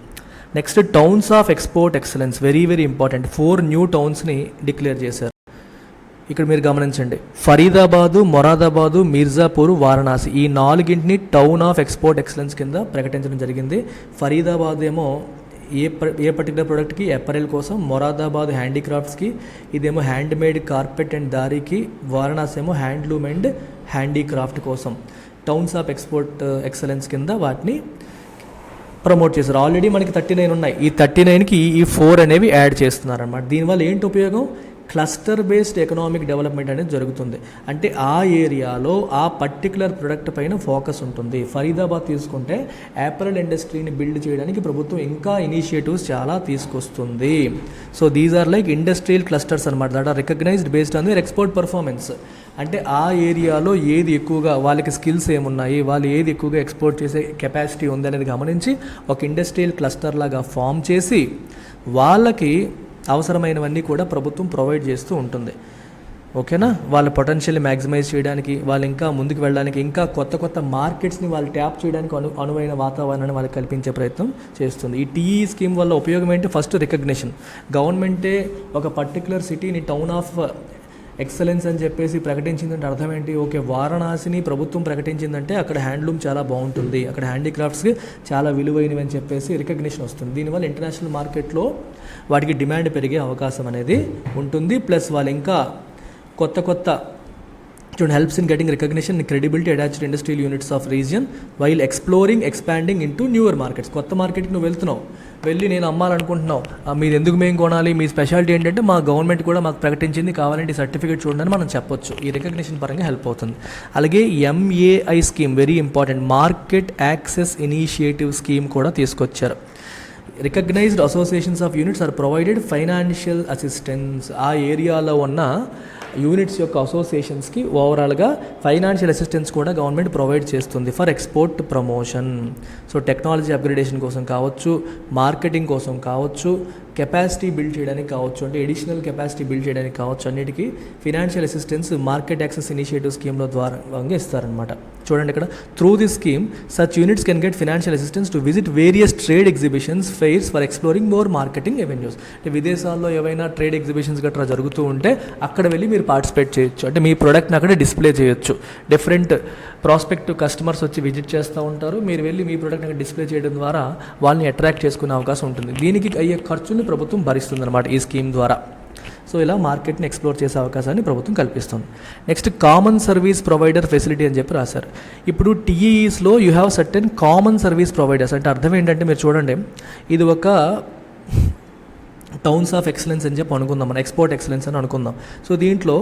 [SPEAKER 1] Next, towns of export excellence. Very very important. 4 new టౌన్స్ని డిక్లేర్ చేశారు. ఇక్కడ మీరు గమనించండి, ఫరీదాబాదు, మొరాదాబాదు, మీర్జాపూర్, వారణాసి, ఈ 4ంటిని టౌన్ ఆఫ్ ఎక్స్పోర్ట్ ఎక్సలెన్స్ కింద ప్రకటించడం జరిగింది. ఫరీదాబాద్ ఏమో ఏ పర్టికులర్ ప్రోడక్ట్కి, అప్పరెల్ కోసం, మొరాదాబాద్ హ్యాండీక్రాఫ్ట్స్కి, ఇదేమో హ్యాండ్మేడ్ కార్పెట్ అండ్ దారికి, వారణాసి ఏమో హ్యాండ్లూమ్ అండ్ హ్యాండీక్రాఫ్ట్ కోసం టౌన్స్ ఆఫ్ ఎక్స్పోర్ట్ ఎక్సలెన్స్ కింద వాటిని ప్రమోట్ చేశారు. ఆల్రెడీ మనకి 39 ఉన్నాయి. ఈ 39కి ఈ 4 అనేవి యాడ్ చేస్తున్నారు అనమాట. దీనివల్ల ఏంటి ఉపయోగం? క్లస్టర్ బేస్డ్ ఎకనామిక్ డెవలప్మెంట్ అనేది జరుగుతుంది. అంటే ఆ ఏరియాలో ఆ పర్టికులర్ ప్రొడక్ట్ పైన ఫోకస్ ఉంటుంది. ఫరీదాబాద్ తీసుకుంటే యాపరల్ ఇండస్ట్రీని బిల్డ్ చేయడానికి ప్రభుత్వం ఇంకా ఇనిషియేటివ్స్ చాలా తీసుకొస్తుంది. So these are like industrial clusters అనమాట, that are recognised based on their export performance. అంటే ఆ ఏరియాలో ఏది ఎక్కువగా వాళ్ళకి స్కిల్స్ ఏమున్నాయి, వాళ్ళు ఏది ఎక్కువగా ఎక్స్పోర్ట్ చేసే కెపాసిటీ ఉంది అనేది గమనించి ఒక ఇండస్ట్రియల్ క్లస్టర్ లాగా ఫామ్ చేసి వాళ్ళకి అవసరమైనవన్నీ కూడా ప్రభుత్వం ప్రొవైడ్ చేస్తూ ఉంటుంది. ఓకేనా? వాళ్ళ పొటెన్షియల్ని మ్యాక్సిమైజ్ చేయడానికి, వాళ్ళు ఇంకా ముందుకు వెళ్ళడానికి, ఇంకా కొత్త కొత్త మార్కెట్స్ని వాళ్ళు ట్యాప్ చేయడానికి అనువైన వాతావరణాన్ని వాళ్ళకి కల్పించే ప్రయత్నం చేస్తుంది. ఈ TE స్కీమ్ వల్ల ఉపయోగం ఏంటి? First, recognition. గవర్నమెంటే ఒక పర్టికులర్ సిటీని టౌన్ ఆఫ్ ఎక్సలెన్స్ అని చెప్పేసి ప్రకటించిందంటే అర్థం ఏంటి? ఓకే, వారణాసిని ప్రభుత్వం ప్రకటించిందంటే అక్కడ హ్యాండ్లూమ్ చాలా బాగుంటుంది, అక్కడ హ్యాండీక్రాఫ్ట్స్కి చాలా విలువైనవి అని చెప్పేసి రికగ్నిషన్ వస్తుంది. దీనివల్ల ఇంటర్నేషనల్ మార్కెట్లో వాటికి డిమాండ్ పెరిగే అవకాశం అనేది ఉంటుంది. ప్లస్ వాళ్ళు ఇంకా కొత్త కొత్త helps in getting recognition and credibility attached to industrial units of region while exploring, expanding into newer markets. కొత్త మార్కెట్కి నువ్వు వెళ్తున్నావు, వెళ్ళి నేను అమ్మాలనుకుంటున్నావు, మీరు ఎందుకు మేము కొనాలి, మీ స్పెషాలిటీ ఏంటంటే మా గవర్నమెంట్ కూడా మాకు ప్రకటించింది, కావాలంటే సర్టిఫికేట్ చూడండి మనం చెప్పొచ్చు. ఈ రికగ్నిషన్ పరంగా హెల్ప్ అవుతుంది. అలాగే MAI scheme very important, market access initiative scheme కూడా తీసుకొచ్చారు. Recognised associations of units are provided financial assistance. ఆ ఏరియాలో ఉన్న యూనిట్స్ యొక్క అసోసియేషన్స్కి ఓవరాల్గా ఫైనాన్షియల్ అసిస్టెన్స్ కూడా గవర్నమెంట్ ప్రొవైడ్ చేస్తుంది for export promotion. So technology upgradation కోసం కావచ్చు, మార్కెటింగ్ కోసం కావచ్చు, కెపాసిటీ బిల్డ్ చేయడానికి కావచ్చు, అంటే ఎడిషనల్ కెపాసిటీ బిల్డ్ చేయడానికి కావచ్చు, అన్నిటికీ financial assistance market access initiative స్కీమ్లో ద్వారా ఇస్తారనమాట. చూడండి ఇక్కడ, through this scheme such units can get financial assistance to visit various trade exhibitions, fairs for exploring more marketing avenues. అంటే విదేశాల్లో ఏవైనా ట్రేడ్ ఎగ్జిబిషన్స్ గట్రా జరుగుతూ ఉంటే అక్కడ వెళ్ళి మీరు పార్టిసిపేట్ చేయొచ్చు, అంటే మీ ప్రోడక్ట్ని అక్కడ డిస్ప్లే చేయొచ్చు. డిఫరెంట్ ప్రాస్పెక్టివ్ కస్టమర్స్ వచ్చి విజిట్ చేస్తూ ఉంటారు, మీరు వెళ్ళి మీ ప్రోడక్ట్ని అక్కడ డిస్ప్లే చేయడం ద్వారా వాళ్ళని అట్రాక్ట్ చేసుకునే అవకాశం ఉంటుంది. దీనికి అయ్యే ఖర్చుని ప్రభుత్వం భరిస్తుంది అనమాట ఈ స్కీమ్ ద్వారా. సో ఇలా మార్కెట్ని ఎక్స్ప్లోర్ చేసే అవకాశాన్ని ప్రభుత్వం కల్పిస్తుంది. Next, common service provider facility అని చెప్పి రాశారు. ఇప్పుడు టీఈఈస్లో you have certain common service providers. అంటే అర్థం ఏంటంటే, మీరు చూడండి, ఇది ఒక టౌన్స్ ఆఫ్ ఎక్సలెన్స్ అని చెప్పి అనుకుందాం, మన ఎక్స్పోర్ట్ ఎక్సలెన్స్ అని అనుకుందాం. సో దీంట్లో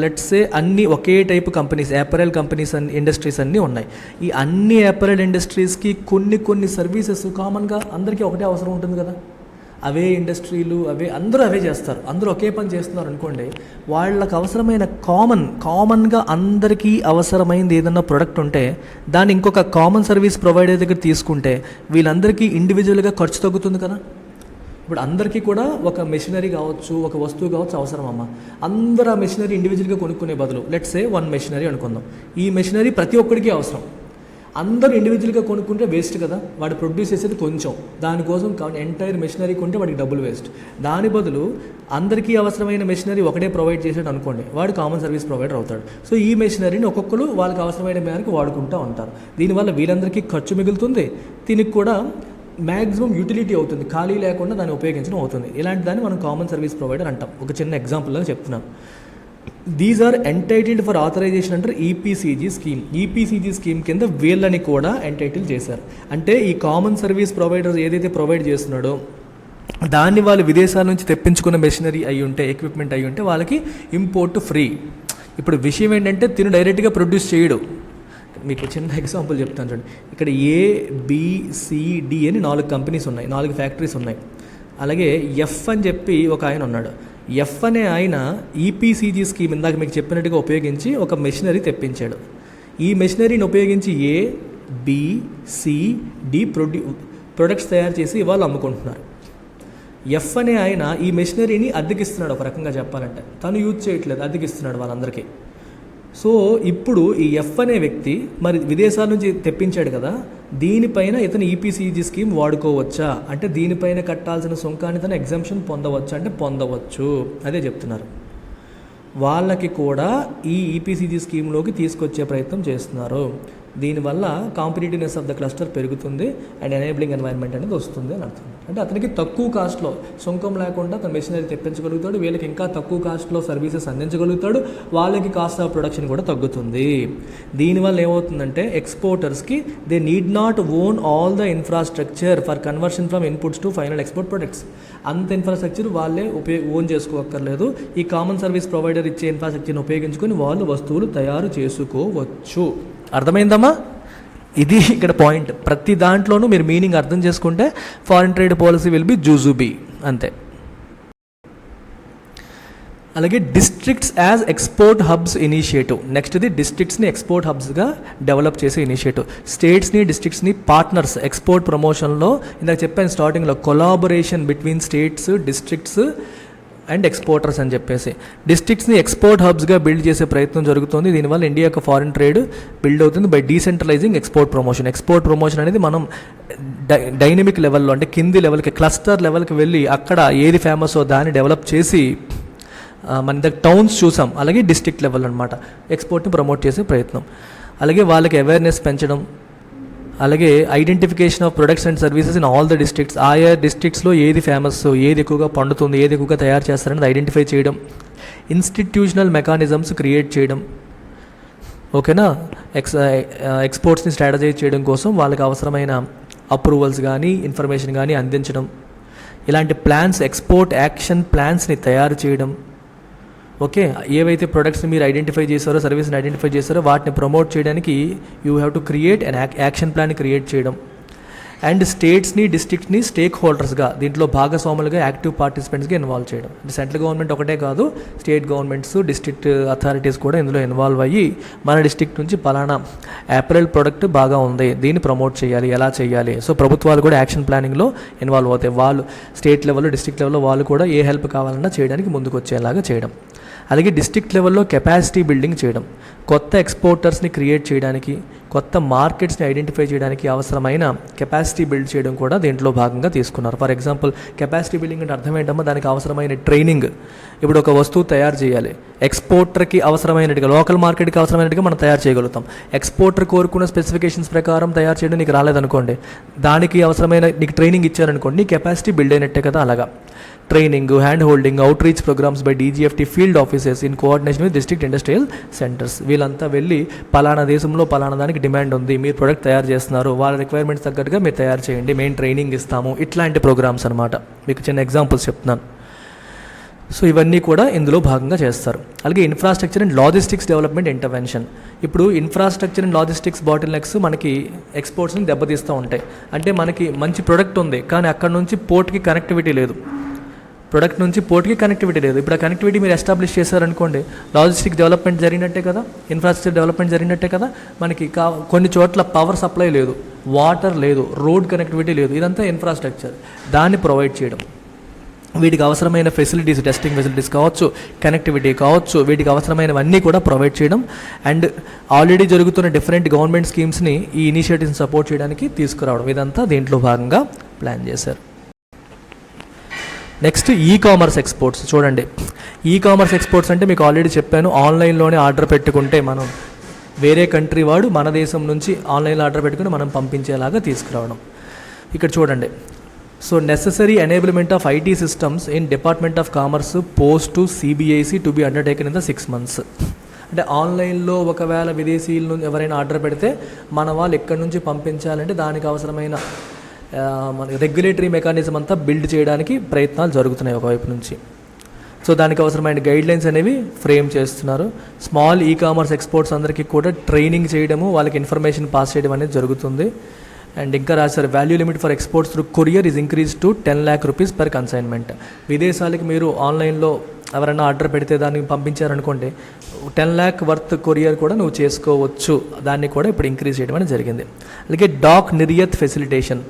[SPEAKER 1] లెట్స్ సే అన్ని ఒకే type companies, apparel companies and industries అన్నీ ఉన్నాయి. ఈ అన్ని అపెరల్ ఇండస్ట్రీస్కి కొన్ని సర్వీసెస్ కామన్గా అందరికీ ఒకటే అవసరం ఉంటుంది కదా. అవే ఇండస్ట్రీలు అందరూ అవే చేస్తారు, అందరూ ఒకే పని చేస్తున్నారు అనుకోండి. వాళ్ళకి అవసరమైన కామన్గా అందరికీ అవసరమైనది ఏదన్నా ప్రొడక్ట్ ఉంటే దాన్ని ఇంకొక కామన్ సర్వీస్ ప్రొవైడర్ దగ్గర తీసుకుంటే వీళ్ళందరికీ ఇండివిజువల్గా ఖర్చు తగ్గుతుంది కదా. ఇప్పుడు అందరికీ కూడా ఒక మెషినరీ కావచ్చు, ఒక వస్తువు కావచ్చు అవసరం అమ్మ. అందరూ ఆ మెషినరీ ఇండివిజువల్గా కొనుక్కునే బదులు లెట్స్ సే 1 మెషినరీ అనుకుందాం. ఈ మెషినరీ ప్రతి ఒక్కరికి అవసరం. అందరూ ఇండివిజువల్గా కొనుక్కుంటే వేస్ట్ కదా, వాడు ప్రొడ్యూస్ చేసేది కొంచెం, దానికోసం ఎంటైర్ మెషినరీ కొంటే వాడికి డబ్బులు వేస్ట్. దాని బదులు అందరికీ అవసరమైన మెషినరీ ఒకటే ప్రొవైడ్ చేసాడు అనుకోండి, వాడు కామన్ సర్వీస్ ప్రొవైడర్ అవుతాడు. సో ఈ మెషినరీని ఒక్కొక్కరు వాళ్ళకి అవసరమైన మేరకు వాడుకుంటూ ఉంటారు. దీనివల్ల వీళ్ళందరికీ ఖర్చు మిగులుతుంది, దీనికి కూడా మ్యాక్సిమం యూటిలిటీ అవుతుంది, ఖాళీ లేకుండా దాన్ని ఉపయోగించడం అవుతుంది. ఇలాంటి దాన్ని మనం కామన్ సర్వీస్ ప్రొవైడర్ అంటాం. ఒక చిన్న ఎగ్జాంపుల్గా చెప్తున్నాను. These are entitled for authorisation under EPCG scheme. EPCG scheme కింద వీళ్ళని కూడా ఎంటైటిల్ చేశారు. అంటే ఈ కామన్ సర్వీస్ ప్రొవైడర్ ఏదైతే ప్రొవైడ్ చేస్తున్నాడో దాన్ని వాళ్ళు విదేశాల నుంచి తెప్పించుకున్న మెషినరీ అయి ఉంటే, ఎక్విప్మెంట్ అయి ఉంటే వాళ్ళకి ఇంపోర్ట్ ఫ్రీ. ఇప్పుడు విషయం ఏంటంటే, తిను డైరెక్ట్గా ప్రొడ్యూస్ చేయడు. మీకు చిన్న ఎగ్జాంపుల్ చెప్తాను చూడండి. ఇక్కడ ABCD అని 4 కంపెనీస్ ఉన్నాయి, 4 ఫ్యాక్టరీస్ ఉన్నాయి. అలాగే F అని చెప్పి ఒక ఆయన ఉన్నాడు. F అనే ఆయన ఈపీసీజీ స్కీమ్ ఇందాక మీకు చెప్పినట్టుగా ఉపయోగించి ఒక మెషినరీ తెప్పించాడు. ఈ మెషినరీని ఉపయోగించి ABCD ప్రొడక్ట్స్ తయారు చేసి ఇవాళ అమ్ముకుంటున్నారు. F అనే ఆయన ఈ మెషినరీని అద్దెకిస్తున్నాడు. ఒక రకంగా చెప్పాలంటే తను యూజ్ చేయట్లేదు, అద్దెకిస్తున్నాడు వాళ్ళందరికీ. సో ఇప్పుడు ఈ F అనే వ్యక్తి మరి విదేశాల నుంచి తెప్పించాడు కదా, దీనిపైన ఇతను ఈపీసీజీ స్కీమ్ వాడుకోవచ్చా అంటే దీనిపైన కట్టాల్సిన సుంకాన్ని తను ఎగ్జంప్షన్ పొందవచ్చా అంటే పొందవచ్చు, అదే చెప్తున్నారు. వాళ్ళకి కూడా ఈ ఈపీసీజీ స్కీమ్లోకి తీసుకొచ్చే ప్రయత్నం చేస్తున్నారు. దీనివల్ల కాంపిటేటివ్నెస్ ఆఫ్ ద క్లస్టర్ పెరుగుతుంది అండ్ ఎనేబులింగ్ ఎన్వైర్న్మెంట్ అనేది వస్తుంది అని అర్థం. అంటే అతనికి తక్కువ కాస్ట్లో, సుంకం లేకుండా తన మెషినరీ తెప్పించగలుగుతాడు, వీళ్ళకి ఇంకా తక్కువ కాస్ట్లో సర్వీసెస్ అందించగలుగుతాడు, వాళ్ళకి కాస్ట్ ఆఫ్ ప్రొడక్షన్ కూడా తగ్గుతుంది. దీనివల్ల ఏమవుతుందంటే ఎక్స్పోర్టర్స్కి they need not own all the infrastructure for conversion from inputs to final export products. అంత ఇన్ఫ్రాస్ట్రక్చర్ వాళ్ళే ఓన్ చేసుకోవక్కర్లేదు. ఈ కామన్ సర్వీస్ ప్రొవైడర్ ఇచ్చే ఇన్ఫ్రాస్ట్రక్చర్ని ఉపయోగించుకొని వాళ్ళు వస్తువులు తయారు చేసుకోవచ్చు. అర్థమైందమ్మా? ఇది ఇక్కడ పాయింట్. ప్రతి దాంట్లోనూ మీరు మీనింగ్ అర్థం చేసుకుంటే foreign trade policy will be జూజుబీ అంతే. అలాగే districts as export hubs initiative. నెక్స్ట్ది డిస్ట్రిక్ట్స్ని ఎక్స్పోర్ట్ హబ్స్గా డెవలప్ చేసే ఇనిషియేటివ్. స్టేట్స్ని డిస్ట్రిక్ట్స్ని పార్ట్నర్స్ ఎక్స్పోర్ట్ ప్రమోషన్లో ఇందాక చెప్పాను స్టార్టింగ్లో, collaboration between states, districts and exporters అని చెప్పేసి డిస్ట్రిక్ట్స్ని ఎక్స్పోర్ట్ హబ్స్గా బిల్డ్ చేసే ప్రయత్నం జరుగుతుంది. దీనివల్ల ఇండియా యొక్క ఫారిన్ ట్రేడ్ బిల్డ్ అవుతుంది by డీసెంట్రలైజింగ్ export promotion. Export promotion అనేది మనం డైనమిక్ లెవెల్లో అంటే కింది లెవెల్కి, క్లస్టర్ లెవెల్కి వెళ్ళి అక్కడ ఏది ఫేమసో దాన్ని డెవలప్ చేసి మన దగ్గర టౌన్స్ చూసాం, అలాగే డిస్ట్రిక్ట్ లెవెల్ అనమాట ఎక్స్పోర్ట్ని ప్రమోట్ చేసే ప్రయత్నం. అలాగే వాళ్ళకి అవేర్నెస్ పెంచడం, అలాగే identification of products and services in all the districts. ఆయా డిస్ట్రిక్ట్స్లో ఏది ఫేమస్, ఏది ఎక్కువగా పండుతుంది, ఏది ఎక్కువగా తయారు చేస్తారనేది ఐడెంటిఫై చేయడం, ఇన్స్టిట్యూషనల్ మెకానిజమ్స్ క్రియేట్ చేయడం, ఓకేనా. ఎక్స్పోర్ట్స్ని స్ట్రాటజైజ్ చేయడం కోసం వాళ్ళకి అవసరమైన అప్రూవల్స్ కానీ ఇన్ఫర్మేషన్ కానీ అందించడం, ఇలాంటి ప్లాన్స్, ఎక్స్పోర్ట్ యాక్షన్ ప్లాన్స్ని తయారు చేయడం. ఓకే, ఏవైతే ప్రొడక్ట్స్ని మీరు ఐడెంటిఫై చేశారో, సర్వీస్ని ఐడెంటిఫై చేశారో వాటిని ప్రమోట్ చేయడానికి you have to create and action plan create చేయడం. అండ్ స్టేట్స్ని డిస్ట్రిక్ట్ని స్టేక్ హోల్డర్స్గా దీంట్లో భాగస్వాములుగా యాక్టివ్ పార్టిసిపెంట్స్గా ఇన్వాల్వ్ చేయడం. సెంట్రల్ గవర్నమెంట్ ఒకటే కాదు, స్టేట్ గవర్నమెంట్స్, డిస్ట్రిక్ట్ అథారిటీస్ కూడా ఇందులో ఇన్వాల్వ్ అయ్యి మన డిస్ట్రిక్ట్ నుంచి పలానా అప్రెల్ ప్రోడక్ట్ బాగా ఉంది, దీన్ని ప్రమోట్ చేయాలి, ఎలా చేయాలి. సో ప్రభుత్వాలు కూడా యాక్షన్ ప్లానింగ్లో ఇన్వాల్వ్ అవుతాయి. వాళ్ళు స్టేట్ లెవెల్లో, డిస్ట్రిక్ట్ లెవెల్లో వాళ్ళు కూడా ఏ హెల్ప్ కావాలన్నా చేయడానికి ముందుకు వచ్చేలాగా చేయడం. అలాగే డిస్ట్రిక్ట్ లెవెల్లో కెపాసిటీ బిల్డింగ్ చేయడం, కొత్త ఎక్స్పోర్టర్స్ని క్రియేట్ చేయడానికి, కొత్త మార్కెట్స్ని ఐడెంటిఫై చేయడానికి అవసరమైన కెపాసిటీ బిల్డ్ చేయడం కూడా దీంట్లో భాగంగా తీసుకున్నారు. ఫర్ ఎగ్జాంపుల్ కెపాసిటీ బిల్డింగ్ అంటే అర్థం ఏంటమ్మా, దానికి అవసరమైన ట్రైనింగ్. ఇప్పుడు ఒక వస్తువు తయారు చేయాలి, ఎక్స్పోర్టర్కి అవసరమైనట్టుగా, లోకల్ మార్కెట్కి అవసరమైనట్టుగా మనం తయారు చేయగలుగుతాం. ఎక్స్పోర్టర్ కోరుకున్న స్పెసిఫికేషన్స్ ప్రకారం తయారు చేయడం నీకు రాలేదనుకోండి, దానికి అవసరమైన నీకు ట్రైనింగ్ ఇచ్చారనుకోండి, నీ కెపాసిటీ బిల్డ్ అయినట్టే కదా. అలాగా training, hand holding, outreach programmes by DGFT field officers in coordination with district industrial centres. వీళ్ళంతా వెళ్ళి పలానా దేశంలో పలానా దానికి డిమాండ్ ఉంది, మీరు ప్రొడక్ట్ తయారు చేస్తున్నారు, వాళ్ళ రిక్వైర్మెంట్స్ తగ్గట్టుగా మీరు తయారు చేయండి, మేము ట్రైనింగ్ ఇస్తాము, ఇట్లాంటి ప్రోగ్రామ్స్ అనమాట. మీకు చిన్న ఎగ్జాంపుల్స్ చెప్తున్నాను. సో ఇవన్నీ కూడా ఇందులో భాగంగా చేస్తారు. అలాగే infrastructure and logistics development intervention. ఇప్పుడు infrastructure and logistics bottlenecks మనకి ఎక్స్పోర్ట్స్ని దెబ్బతీస్తూ ఉంటాయి. అంటే మనకి మంచి ప్రొడక్ట్ ఉంది, కానీ అక్కడ నుంచి పోర్ట్కి కనెక్టివిటీ లేదు, ప్రొడక్ట్ నుంచి పోర్ట్కి కనెక్టివిటీ లేదు. ఇప్పుడు ఆ కనెక్టివిటీ మీరు ఎస్టాబ్లిష్ చేశారనుకోండి, లాజిస్టిక్ డెవలప్మెంట్ జరిగినట్టే కదా, ఇన్ఫ్రాస్ట్రక్చర్ డెవలప్మెంట్ జరిగినట్టే కదా. మనకి కొన్ని చోట్ల పవర్ సప్లై లేదు, వాటర్ లేదు, రోడ్ కనెక్టివిటీ లేదు, ఇదంతా ఇన్ఫ్రాస్ట్రక్చర్. దాన్ని ప్రొవైడ్ చేయడం, వీటికి అవసరమైన ఫెసిలిటీస్, టెస్టింగ్ ఫెసిలిటీస్ కావచ్చు, కనెక్టివిటీ కావచ్చు, వీటికి అవసరమైనవన్నీ కూడా ప్రొవైడ్ చేయడం. అండ్ ఆల్రెడీ జరుగుతున్న డిఫరెంట్ గవర్నమెంట్ స్కీమ్స్ని ఈ ఇనిషియేటివ్స్ని సపోర్ట్ చేయడానికి తీసుకురావడం, ఇదంతా దీంట్లో భాగంగా ప్లాన్ చేశారు. Next commerce exports. చూడండి, కామర్స్ ఎక్స్పోర్ట్స్ అంటే మీకు ఆల్రెడీ చెప్పాను, ఆన్లైన్లోనే ఆర్డర్ పెట్టుకుంటే మనం వేరే కంట్రీ వాడు మన దేశం నుంచి ఆన్లైన్లో ఆర్డర్ పెట్టుకుని మనం పంపించేలాగా తీసుకురావడం. ఇక్కడ చూడండి, so necessary enablement of IT systems in department of commerce post to CBIC to be undertaken in the 6 months. అంటే ఆన్లైన్లో ఒకవేళ విదేశీయుల నుంచి ఎవరైనా ఆర్డర్ పెడితే మన వాళ్ళు ఎక్కడి నుంచి పంపించాలంటే దానికి అవసరమైన మన రెగ్యులేటరీ మెకానిజం అంతా బిల్డ్ చేయడానికి ప్రయత్నాలు జరుగుతున్నాయి ఒకవైపు నుంచి. సో దానికి అవసరమైన గైడ్లైన్స్ అనేవి ఫ్రేమ్ చేస్తున్నారు. స్మాల్ కామర్స్ ఎక్స్పోర్ట్స్ అందరికీ కూడా ట్రైనింగ్ చేయడము, వాళ్ళకి ఇన్ఫర్మేషన్ పాస్ చేయడం అనేది జరుగుతుంది. అండ్ ఇంకా రాశారు, value limit for exports through courier is increase to 10 lakh rupees per consignment. విదేశాలకి మీరు ఆన్లైన్లో ఎవరైనా ఆర్డర్ పెడితే దాన్ని పంపించారనుకోండి, 10 lakh వర్త్ కొరియర్ కూడా నువ్వు చేసుకోవచ్చు. దాన్ని కూడా ఇప్పుడు ఇంక్రీజ్ చేయడం అనేది జరిగింది. అలాగే డాక్ నిర్యత్ ఫెసిలిటేషన్.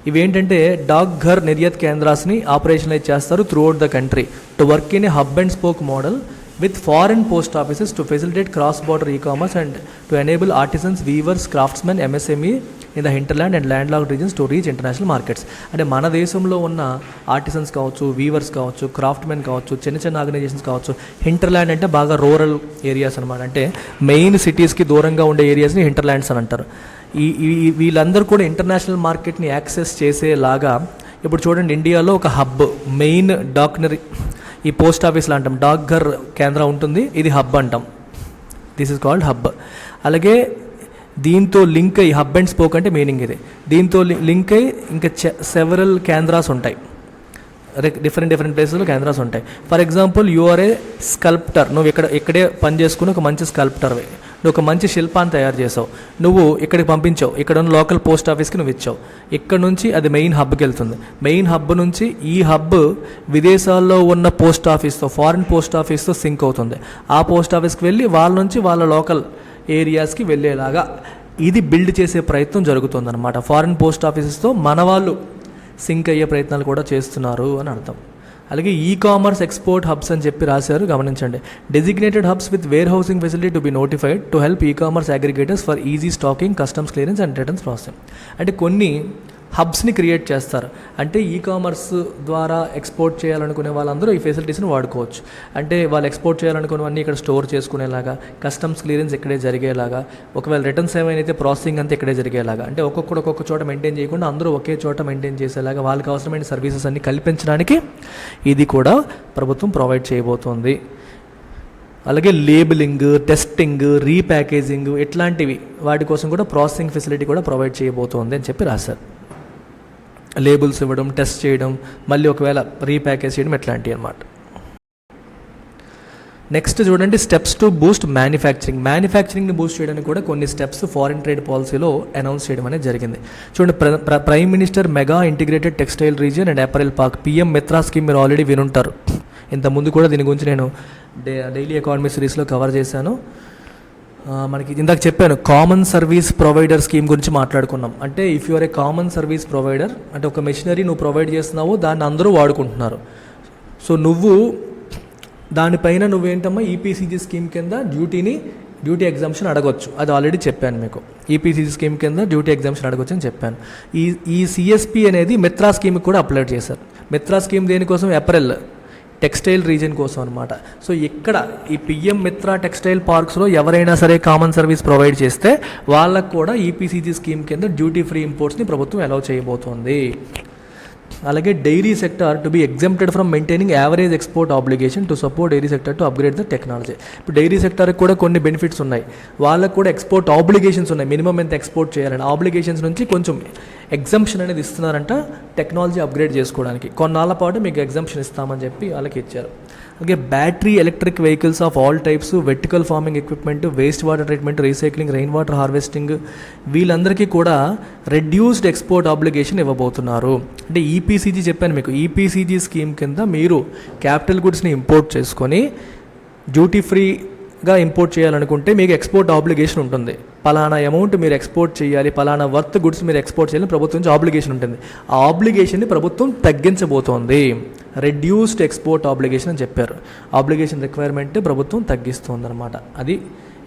[SPEAKER 1] ఇవేంటంటే డాక్ ఘర్ నిర్యత్ కేంద్రాస్ని ఆపరేషనలైజ్ చేస్తారు throughout the country to work in a hub and spoke model with foreign post offices to facilitate cross-border e-commerce and to enable artisans, weavers, craftsmen, MSME in the hinterland and landlocked regions to reach international markets. అంటే మన దేశంలో ఉన్న artisans కావచ్చు, weavers కావచ్చు, craftsmen కావచ్చు, చిన్న చిన్న organisations కావచ్చు. హింటర్లాండ్ అంటే బాగా రూరల్ ఏరియాస్ అనమాట, అంటే మెయిన్ సిటీస్కి దూరంగా ఉండే ఏరియాస్ని హింటర్లాండ్స్ అని అంటారు. వీళ్ళందరూ కూడా ఇంటర్నేషనల్ మార్కెట్ని యాక్సెస్ చేసేలాగా ఇప్పుడు చూడండి, ఇండియాలో ఒక హబ్, మెయిన్ డాక్నరీ, ఈ పోస్ట్ ఆఫీస్లో అంటాం డాక్ ఘర్ కేంద్రం ఉంటుంది, ఇది హబ్ అంటాం, దిస్ ఇస్ కాల్డ్ హబ్. అలాగే దీంతో లింక్ అయ్యి, హబ్ అండ్ స్పోక్ అంటే మీనింగ్ ఇది, దీంతో లింక్ అయ్యి ఇంకా సెవరల్ కేంద్రాస్ ఉంటాయి, డిఫరెంట్ ప్లేసెస్లో కేంద్రాస్ ఉంటాయి. For example you are a sculptor, నువ్వు ఇక్కడే పని చేసుకుని ఒక మంచి స్కల్ప్టర్వి, నువ్వు ఒక మంచి శిల్పాన్ని తయారు చేసావు, నువ్వు ఇక్కడికి పంపించావు, ఇక్కడ ఉన్న లోకల్ పోస్ట్ ఆఫీస్కి నువ్వు ఇచ్చావు, ఇక్కడ నుంచి అది మెయిన్ హబ్కి వెళ్తుంది. మెయిన్ హబ్ నుంచి ఈ హబ్ విదేశాల్లో ఉన్న పోస్ట్ ఆఫీస్తో, ఫారిన్ పోస్ట్ ఆఫీస్తో సింక్ అవుతుంది. ఆ పోస్ట్ ఆఫీస్కి వెళ్ళి వాళ్ళ నుంచి వాళ్ళ లోకల్ ఏరియాస్కి వెళ్ళేలాగా ఇది బిల్డ్ చేసే ప్రయత్నం జరుగుతుందన్నమాట. ఫారిన్ పోస్ట్ ఆఫీసెస్తో మన వాళ్ళు సింక్ అయ్యే ప్రయత్నాలు కూడా చేస్తున్నారు అని అర్థం. అలాగే కామర్స్ ఎక్స్పోర్ట్ హబ్స్ అని చెప్పి రాశారు, గమనించండి. Designated hubs with warehousing facility to be notified to help commerce aggregators for easy stocking, customs clearance and returns processing. అంటే కొన్ని హబ్స్ని క్రియేట్ చేస్తారు, అంటే కామర్స్ ద్వారా ఎక్స్పోర్ట్ చేయాలనుకునే వాళ్ళందరూ ఈ ఫెసిలిటీస్ని వాడుకోవచ్చు. అంటే వాళ్ళు ఎక్స్పోర్ట్ చేయాలనుకున్నవన్నీ ఇక్కడ స్టోర్ చేసుకునేలాగా, కస్టమ్స్ క్లియరెన్స్ ఇక్కడే జరిగేలాగా, ఒకవేళ రిటర్న్స్ ఏమైనా ప్రాసెసింగ్ అంతా ఇక్కడే జరిగేలాగా, అంటే ఒక్కొక్క చోట మెయింటైన్ చేయకుండా అందరూ ఒకే చోట మెయింటైన్ చేసేలాగా వాళ్ళకి అవసరమైన సర్వీసెస్ అన్ని కల్పించడానికి ఇది కూడా ప్రభుత్వం ప్రొవైడ్ చేయబోతోంది. అలాగే లేబులింగ్, టెస్టింగ్, రీప్యాకేజింగ్ ఇట్లాంటివి వాటి కోసం కూడా ప్రాసెసింగ్ ఫెసిలిటీ కూడా ప్రొవైడ్ చేయబోతోంది అని చెప్పి రాశారు. లేబుల్స్ ఇవ్వడం, టెస్ట్ చేయడం, మళ్ళీ ఒకవేళ రీప్యాకేజ్ చేయడం, ఇట్లాంటివి అన్నమాట. నెక్స్ట్ చూడండి, స్టెప్స్ టు బూస్ట్ మ్యానుఫ్యాక్చరింగ్. మ్యానుఫ్యాక్చరింగ్ని బూస్ట్ చేయడానికి కూడా కొన్ని స్టెప్స్ ఫారిన్ ట్రేడ్ పాలసీలో అనౌన్స్ చేయడం అనేది జరిగింది. చూడండి, prime minister mega integrated textile region and apparel park, PM Mitra scheme మీరు ఆల్రెడీ వినుంటారు. ఇంతకుముందు కూడా దీని గురించి నేను డైలీ ఎకానమీ సిరీస్లో కవర్ చేశాను. మనకి ఇందాక చెప్పాను, కామన్ సర్వీస్ ప్రొవైడర్ స్కీమ్ గురించి మాట్లాడుకున్నాం. అంటే if you are a common service provider, అంటే ఒక మెషినరీ నువ్వు ప్రొవైడ్ చేస్తున్నావు, దాన్ని అందరూ వాడుకుంటున్నారు. సో నువ్వు దానిపైన నువ్వేంటమ్మా ఈపీసీజీ స్కీమ్ కింద డ్యూటీ ఎగ్జామ్షన్ అడగొచ్చు. అది ఆల్రెడీ చెప్పాను మీకు. ఈపీసీజీ స్కీమ్ కింద డ్యూటీ ఎగ్జామ్షన్ అడగొచ్చు అని చెప్పాను. ఈ సిఎస్పి అనేది మిత్రా స్కీమ్కి కూడా అప్లై చేశారు. మిత్రా స్కీమ్ దేనికోసం? అపరెల్ టెక్స్టైల్ రీజన్ కోసం అనమాట. సో ఇక్కడ ఈ పిఎం మిత్రా టెక్స్టైల్ పార్క్స్లో ఎవరైనా సరే కామన్ సర్వీస్ ప్రొవైడ్ చేస్తే వాళ్ళకు కూడా ఈపీసీజీ స్కీమ్ కింద డ్యూటీ ఫ్రీ ఇంపోర్ట్స్ని ప్రభుత్వం అలౌ చేయబోతోంది. అలాగే dairy sector to be exempted from maintaining average export obligation to support dairy sector to upgrade the technology. ఇప్పుడు డైరీ సెక్టర్కి కూడా కొన్ని బెనిఫిట్స్ ఉన్నాయి. వాళ్ళకు కూడా ఎక్స్పోర్ట్ ఆబ్లిగేషన్స్ ఉన్నాయి. మినిమం ఎంత ఎక్స్పోర్ట్ చేయాలని ఆబ్లిగేషన్స్ నుంచి కొంచెం ఎగ్జంప్షన్ అనేది ఇస్తున్నారంట టెక్నాలజీ అప్గ్రేడ్ చేసుకోవడానికి. కొన్నాళ్ళ పాటు మీకు ఎగ్జంప్షన్ ఇస్తామని చెప్పి వాళ్ళకి ఇచ్చారు. అలాగే battery electric vehicles of all types, vertical farming equipment, waste water treatment, recycling, rain water harvesting, వీళ్ళందరికీ కూడా రెడ్యూస్డ్ ఎక్స్పోర్ట్ ఆబ్లిగేషన్ ఇవ్వబోతున్నారు. అంటే ఈపీసీజీ చెప్పాను మీకు, ఈపీసీజీ స్కీమ్ కింద మీరు క్యాపిటల్ గుడ్స్ని ఇంపోర్ట్ చేసుకొని డ్యూటీ ఫ్రీగా ఇంపోర్ట్ చేయాలనుకుంటే మీకు ఎక్స్పోర్ట్ ఆబ్లిగేషన్ ఉంటుంది. పలానా అమౌంట్ మీరు ఎక్స్పోర్ట్ చేయాలి, పలానా వర్త్ గుడ్స్ మీరు ఎక్స్పోర్ట్ చేయాలని ప్రభుత్వం నుంచి ఆబ్లిగేషన్ ఉంటుంది. ఆ ఆబ్లిగేషన్ని ప్రభుత్వం తగ్గించబోతోంది. రెడ్యూస్డ్ ఎక్స్పోర్ట్ ఆబ్లిగేషన్ అని చెప్పారు. ఆబ్లిగేషన్ రిక్వైర్మెంట్ ప్రభుత్వం తగ్గిస్తుంది అనమాట, అది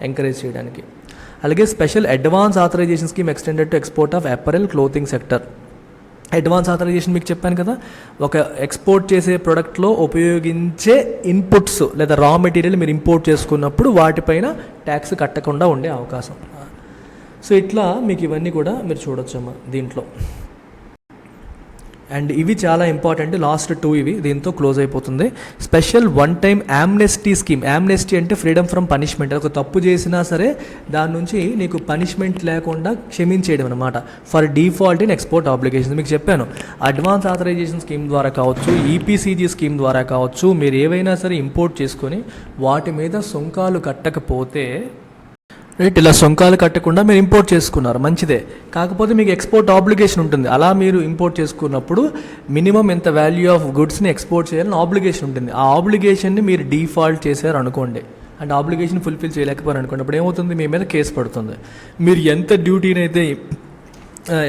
[SPEAKER 1] ఎంకరేజ్ చేయడానికి. అలాగే special advance authorisation scheme extended to export of apparel clothing sector. Advance authorisation మీకు చెప్పాను కదా, ఒక ఎక్స్పోర్ట్ చేసే ప్రోడక్ట్లో ఉపయోగించే ఇన్పుట్స్ లేదా రా మెటీరియల్ మీరు ఇంపోర్ట్ చేసుకున్నప్పుడు వాటిపైన ట్యాక్స్ కట్టకుండా ఉండే అవకాశం. సో ఇట్లా మీకు ఇవన్నీ కూడా మీరు చూడొచ్చమ్మా దీంట్లో. అండ్ ఇవి చాలా ఇంపార్టెంట్, లాస్ట్ 2 ఇవి, దీంతో క్లోజ్ అయిపోతుంది. Special one time amnesty scheme. Amnesty అంటే ఫ్రీడమ్ ఫ్రమ్ పనిష్మెంట్. ఒక తప్పు చేసినా సరే దాని నుంచి నీకు పనిష్మెంట్ లేకుండా క్షమించేయడం అనమాట. For default in export obligations. మీకు చెప్పాను, అడ్వాన్స్ ఆథరైజేషన్ స్కీమ్ ద్వారా కావచ్చు, ఈపీసీజీ స్కీమ్ ద్వారా కావచ్చు, మీరు ఏవైనా సరే ఇంపోర్ట్ చేసుకొని వాటి మీద సుంకాలు కట్టకపోతే, రైట్, ఇలా సుంకాలు కట్టకుండా మీరు ఇంపోర్ట్ చేసుకున్నారు, మంచిదే. కాకపోతే మీకు ఎక్స్పోర్ట్ ఆబ్లిగేషన్ ఉంటుంది. అలా మీరు ఇంపోర్ట్ చేసుకున్నప్పుడు మినిమం ఎంత వాల్యూ ఆఫ్ గుడ్స్ని ఎక్స్పోర్ట్ చేయాలని ఆబ్లిగేషన్ ఉంటుంది. ఆ ఆబ్లిగేషన్ని మీరు డిఫాల్ట్ చేశారు అనుకోండి, అంటే ఆబ్లిగేషన్ ఫుల్ఫిల్ చేయలేకపోయారు అనుకోండి, అప్పుడు ఏమవుతుంది, మీ మీద కేసు పడుతుంది. మీరు ఎంత డ్యూటీని అయితే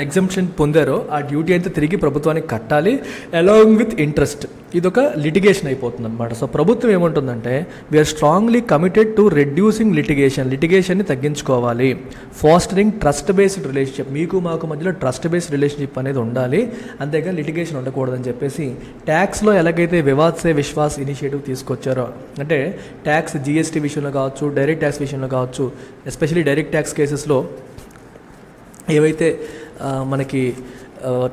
[SPEAKER 1] ఎగ్జంప్షన్ పొందారో ఆ డ్యూటీ అయితే తిరిగి ప్రభుత్వానికి కట్టాలి, అలాంగ్ విత్ ఇంట్రెస్ట్. ఇదొక లిటిగేషన్ అయిపోతుంది అనమాట. సో ప్రభుత్వం ఏమంటుందంటే, we are strongly committed to reducing లిటిగేషన్ని తగ్గించుకోవాలి, ఫాస్టరింగ్ ట్రస్ట్ బేస్డ్ రిలేషన్షిప్. మీకు మాకు మధ్యలో ట్రస్ట్ బేస్డ్ రిలేషన్షిప్ అనేది ఉండాలి, అంతేగా లిటిగేషన్ ఉండకూడదని చెప్పేసి ట్యాక్స్లో ఎలాగైతే వివాద్ సే విశ్వాస్ ఇనిషియేటివ్ తీసుకొచ్చారో, అంటే ట్యాక్స్ జిఎస్టీ విషయంలో కావచ్చు, డైరెక్ట్ ట్యాక్స్ విషయంలో కావచ్చు, ఎస్పెషల్లీ డైరెక్ట్ ట్యాక్స్ కేసెస్లో ఏవైతే మనకి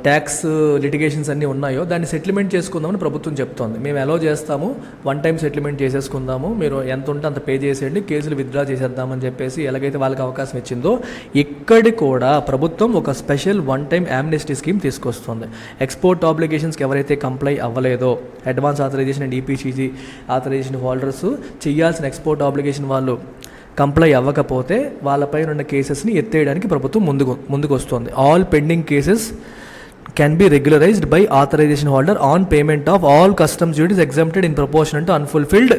[SPEAKER 1] ట్యాక్స్ లిటిగేషన్స్ అన్నీ ఉన్నాయో దాన్ని సెటిల్మెంట్ చేసుకుందామని ప్రభుత్వం చెప్తోంది. మేము అలౌ చేస్తాము, వన్ టైం సెటిల్మెంట్ చేసేసుకుందాము, మీరు ఎంత ఉంటే అంత పే చేసేయండి, కేసులు విత్డ్రా చేసేద్దామని చెప్పేసి ఎలాగైతే వాళ్ళకి అవకాశం ఇచ్చిందో, ఇక్కడి కూడా ప్రభుత్వం ఒక special one time amnesty scheme తీసుకొస్తుంది. ఎక్స్పోర్ట్ ఆబ్లిగేషన్స్కి ఎవరైతే కంప్లై అవ్వలేదో, advance authorization and EPCG authorization holders చేయాల్సిన ఎక్స్పోర్ట్ ఆబ్లిగేషన్ వాళ్ళు కంప్లై అవ్వకపోతే వాళ్ళపైన ఉన్న కేసెస్ని ఎత్తేయడానికి ప్రభుత్వం ముందుకు వస్తుంది. All pending cases can be regularized by authorization holder on payment of all customs duties exempted in proportion to unfulfilled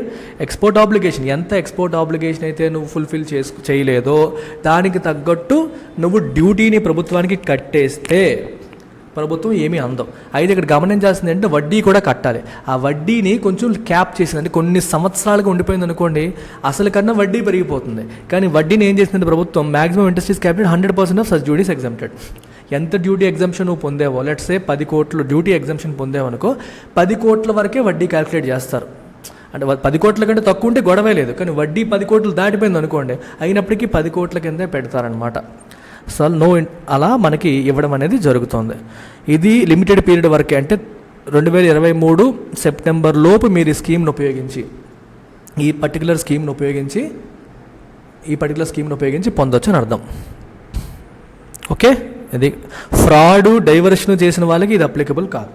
[SPEAKER 1] export obligation. ఎంత ఎక్స్పోర్ట్ ఆబ్లిగేషన్ అయితే నువ్వు ఫుల్ఫిల్ చేయలేదో దానికి తగ్గట్టు నువ్వు డ్యూటీని ప్రభుత్వానికి కట్టేస్తే ప్రభుత్వం ఏమీ అందం. అయితే ఇక్కడ గమనించాల్సింది అంటే వడ్డీ కూడా కట్టాలి. ఆ వడ్డీని కొంచెం క్యాప్ చేసింది, అంటే కొన్ని సంవత్సరాలుగా ఉండిపోయింది అనుకోండి, అసలు కన్నా వడ్డీ పెరిగిపోతుంది. కానీ వడ్డీని ఏం చేసిందంటే ప్రభుత్వం maximum interest is capped 100% of such duties exempted. ఎంత డ్యూటీ ఎగ్జంప్షన్ నువ్వు పొందేవో, లెట్స్ సే 10 కోట్లు డ్యూటీ ఎగ్జంప్షన్ పొందేవనుకో, 10 కోట్ల వరకే వడ్డీ క్యాల్కులేట్ చేస్తారు. అంటే 10 కోట్ల కంటే తక్కువ ఉంటే గొడవే లేదు, కానీ వడ్డీ 10 కోట్లు దాటిపోయింది అనుకోండి, అయినప్పటికీ 10 కోట్ల కిందే పెడతారనమాట. సో అలా మనకి ఇవ్వడం అనేది జరుగుతుంది. ఇది లిమిటెడ్ పీరియడ్ వరకే, అంటే 2023 సెప్టెంబర్ లోపు మీరు ఈ స్కీమ్ను ఉపయోగించి ఈ పర్టికులర్ స్కీమ్ను ఉపయోగించి పొందొచ్చు అని అర్థం. ఓకే, ఇది ఫ్రాడ్ డైవర్షన్ చేసిన వాళ్ళకి ఇది అప్లికబుల్ కాదు.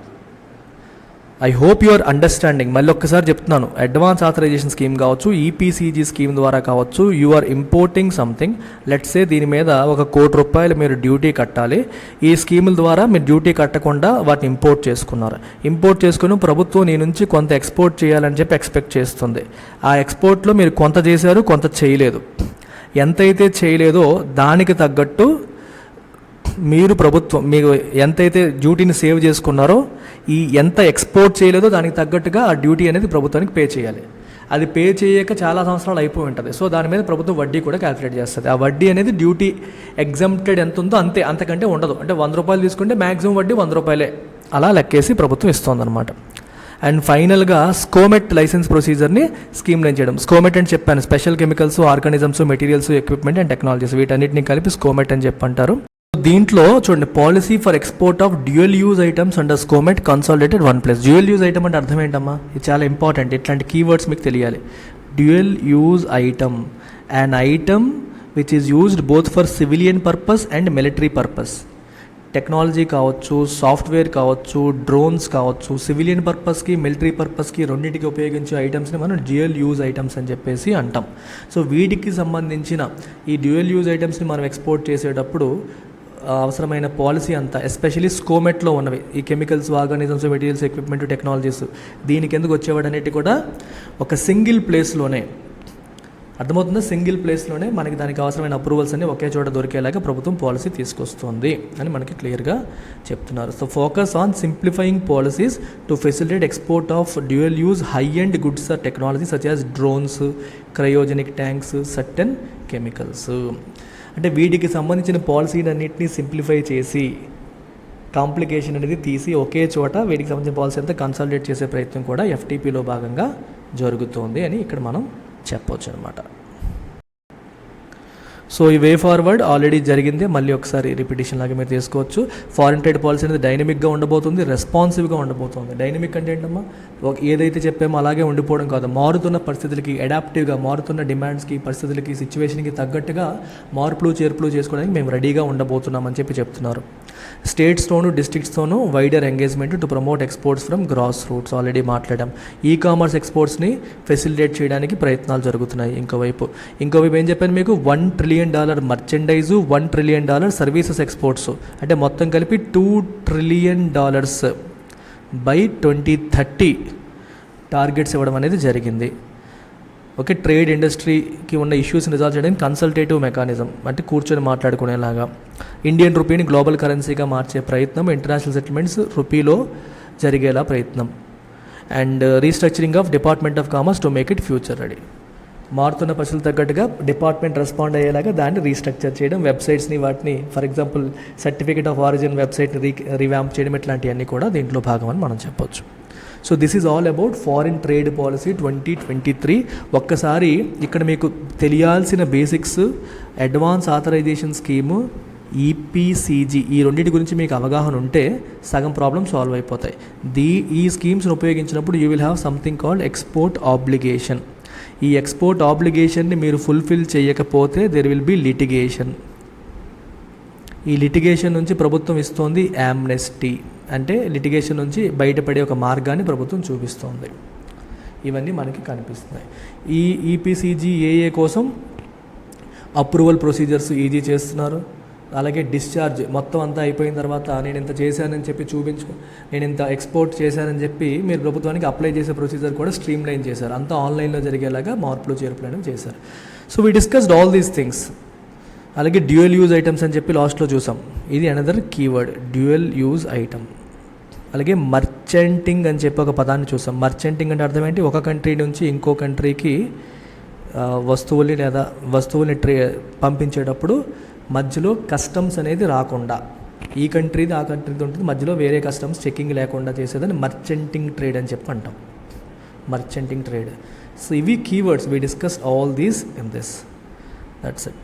[SPEAKER 1] I hope you are understanding. మళ్ళీ ఒక్కసారి చెప్తున్నాను, అడ్వాన్స్ ఆథరైజేషన్ స్కీమ్ కావచ్చు, ఈపీసీజీ స్కీమ్ ద్వారా కావచ్చు, you are importing something. Let's say దీని మీద ₹1 కోటి మీరు డ్యూటీ కట్టాలి. ఈ స్కీముల ద్వారా మీరు డ్యూటీ కట్టకుండా వాటిని ఇంపోర్ట్ చేసుకున్నారు. ఇంపోర్ట్ చేసుకుని ప్రభుత్వం నీ నుంచి కొంత ఎక్స్పోర్ట్ చేయాలని చెప్పి ఎక్స్పెక్ట్ చేస్తుంది. ఆ ఎక్స్పోర్ట్లో మీరు కొంత చేశారు, కొంత చేయలేదు. ఎంతైతే చేయలేదో దానికి తగ్గట్టు మీరు ప్రభుత్వం మీకు ఎంతైతే డ్యూటీని సేవ్ చేసుకున్నారో ఈ ఎంత ఎక్స్పోర్ట్ చేయలేదో దానికి తగ్గట్టుగా ఆ డ్యూటీ అనేది ప్రభుత్వానికి పే చేయాలి. అది పే చేయక చాలా సంవత్సరాలు అయిపోయి ఉంటుంది. సో దాని మీద ప్రభుత్వం వడ్డీ కూడా క్యాలిక్యులేట్ చేస్తుంది. ఆ వడ్డీ అనేది డ్యూటీ ఎగ్జంప్టెడ్ ఎంత ఉందో అంతే, అంతకంటే ఉండదు. అంటే ₹100 తీసుకుంటే మ్యాక్సిమం వడ్డీ ₹100 అలా లెక్కేసి ప్రభుత్వం ఇస్తుందన్నమాట. అండ్ ఫైనల్గా స్కోమెట్ లైసెన్స్ ప్రొసీజర్ని స్కీమ్ లైన్ చేయడం. స్కోమెట్ అని చెప్పాను, special chemicals, organisms, materials, equipment and technologies, వీటన్నిటిని కలిపి స్కోమెట్ అని చెప్పంటారు. దీంట్లో చూడండి, policy for export of dual use items under SCOMET consolidated OnePlus. Dual use item అంటే అర్థం ఏంటమ్మా? ఇది చాలా ఇంపార్టెంట్. ఇట్లాంటి కీవర్డ్స్ మీకు తెలియాలి. Dual use item, an item which is used both for civilian purpose and military purpose. Technology కావచ్చు, software కావచ్చు, డ్రోన్స్ కావచ్చు, సివిలియన్ పర్పస్కి, మిలిటరీ పర్పస్కి రెండింటికి ఉపయోగించే ఐటమ్స్ని మనం డ్యూయల్ యూజ్ ఐటమ్స్ అని చెప్పేసి అంటాం. సో వీటికి సంబంధించిన ఈ డ్యూయల్ యూజ్ ఐటమ్స్ని మనం ఎక్స్పోర్ట్ చేసేటప్పుడు అవసరమైన పాలసీ అంతా, ఎస్పెషలీ స్కోమెట్లో ఉన్నవి, ఈ chemicals, organisms, materials, equipment, technologies, దీనికి ఎందుకు వచ్చేవాడనేటి కూడా ఒక సింగిల్ ప్లేస్లోనే అర్థమవుతుందా? సింగిల్ ప్లేస్లోనే మనకి దానికి అవసరమైన అప్రూవల్స్ అన్ని ఒకే చోట దొరికేలాగా ప్రభుత్వం పాలసీ తీసుకొస్తుంది అని మనకి క్లియర్గా చెప్తున్నారు. So focus on simplifying policies to facilitate export of dual use high and goods or technology such as drones, cryogenic tanks, certain chemicals. అంటే వీటికి సంబంధించిన పాలసీని అన్నింటినీ సింప్లిఫై చేసి కాంప్లికేషన్ అనేది తీసి ఒకే చోట వీటికి సంబంధించిన పాలసీ అంతా కన్సాలిడేట్ చేసే ప్రయత్నం కూడా ఎఫ్టీపీలో భాగంగా జరుగుతోంది అని ఇక్కడ మనం చెప్పవచ్చు అనమాట. సో ఈ వే ఫార్వర్డ్ ఆల్రెడీ జరిగింది, మళ్ళీ ఒకసారి రిపిటేషన్ లాగా మీరు తీసుకోవచ్చు. ఫారిన్ ట్రేడ్ పాలసీ అనేది డైనమిక్గా ఉండబోతుంది, రెస్పాన్సివ్గా ఉండబోతుంది. డైనమిక్ అంటే ఏంటమ్మా? ఏదైతే చెప్పామో అలాగే ఉండిపోవడం కాదు, మారుతున్న పరిస్థితులకి అడాప్టివ్గా, మారుతున్న డిమాండ్స్కి, పరిస్థితులకి, సిచ్యువేషన్కి తగ్గట్టుగా మార్పులు చేర్పులు చేసుకోవడానికి మేము రెడీగా ఉండబోతున్నామని చెప్పి చెప్తున్నారు. స్టేట్స్తోనూ డిస్ట్రిక్ట్స్తోనూ wider engagement to promote exports from grass roots already మాట్లాడాం. ఈ కామర్స్ ఎక్స్పోర్ట్స్ని ఫెసిలిటేట్ చేయడానికి ప్రయత్నాలు జరుగుతున్నాయి. ఇంకోవైపు ఏం చెప్పాను మీకు? $1 ట్రిలియన్ మర్చెండైజు, $1 ట్రిలియన్ సర్వీసెస్ ఎక్స్పోర్ట్స్, అంటే మొత్తం కలిపి $2 ట్రిలియన్ బై 2030 టార్గెట్స్ ఇవ్వడం అనేది జరిగింది. ఓకే, ట్రేడ్ ఇండస్ట్రీకి ఉన్న ఇష్యూస్ని రిజాల్వ్ చేయడానికి కన్సల్టేటివ్ మెకానిజం, అంటే కూర్చొని మాట్లాడుకునేలాగా. ఇండియన్ రూపీని గ్లోబల్ కరెన్సీగా మార్చే ప్రయత్నం, ఇంటర్నేషనల్ సెటిల్మెంట్స్ రూపీలో జరిగేలా ప్రయత్నం. And restructuring of department of commerce to make it future ready. మారుతున్న పరిస్థితులు తగ్గట్టుగా డిపార్ట్మెంట్ రెస్పాండ్ అయ్యేలాగా దాన్ని రీస్ట్రక్చర్ చేయడం, వెబ్సైట్స్ని వాటిని for example certificate of origin వెబ్సైట్ని రివ్యాంప్ చేయడం, ఇట్లాంటివన్నీ కూడా దీంట్లో భాగమని మనం చెప్పొచ్చు. So this is all about foreign trade policy 2023. ఒక్కసారి ఇక్కడ మీకు తెలియాల్సిన బేసిక్స్, అడ్వాన్స్ ఆథరైజేషన్ స్కీము, ఈపీసీజీ, ఈ రెండింటి గురించి మీకు అవగాహన ఉంటే సగం ప్రాబ్లమ్ సాల్వ్ అయిపోతాయి. ఈ స్కీమ్స్ని ఉపయోగించినప్పుడు you will have something called export obligation. ఈ ఎక్స్పోర్ట్ ఆబ్లిగేషన్ని మీరు ఫుల్ఫిల్ చేయకపోతే దెర్ విల్ బి లిటిగేషన్. ఈ లిటిగేషన్ నుంచి ప్రభుత్వం ఇస్తోంది యామ్నెస్టీ, అంటే లిటిగేషన్ నుంచి బయటపడే ఒక మార్గాన్ని ప్రభుత్వం చూపిస్తోంది. ఇవన్నీ మనకి కనిపిస్తున్నాయి. ఈ ఈపీసీజీఏఏ కోసం అప్రూవల్ ప్రొసీజర్స్ ఈజీ చేస్తున్నారు. అలాగే డిశ్చార్జ్ మొత్తం అంతా అయిపోయిన తర్వాత నేను ఇంత చేశానని చెప్పి నేను ఇంత ఎక్స్పోర్ట్ చేశానని చెప్పి మీరు ప్రభుత్వానికి అప్లై చేసే ప్రొసీజర్ కూడా స్ట్రీమ్ లైన్ చేశారు. అంతా ఆన్లైన్లో జరిగేలాగా మార్పులు చేర్పులు అనేవి చేశారు. So we discussed all these things. అలాగే డ్యూయల్ యూజ్ ఐటమ్స్ అని చెప్పి లాస్ట్లో చూసాం, ఇది another keyword, dual use item. అలాగే మర్చెంటింగ్ అని చెప్పి ఒక పదాన్ని చూసాం. మర్చెంటింగ్ అంటే అర్థం ఏంటి? ఒక కంట్రీ నుంచి ఇంకో కంట్రీకి వస్తువుల్ని పంపించేటప్పుడు మధ్యలో కస్టమ్స్ అనేది రాకుండా, ఈ కంట్రీది ఆ కంట్రీది ఉంటుంది, మధ్యలో వేరే కస్టమ్స్ చెకింగ్ లేకుండా చేసేదని మర్చెంటింగ్ ట్రేడ్ అని చెప్పి అంటాం. మర్చెంటింగ్ ట్రేడ్. సో ఇవి keywords, we discuss all these in this. That's it.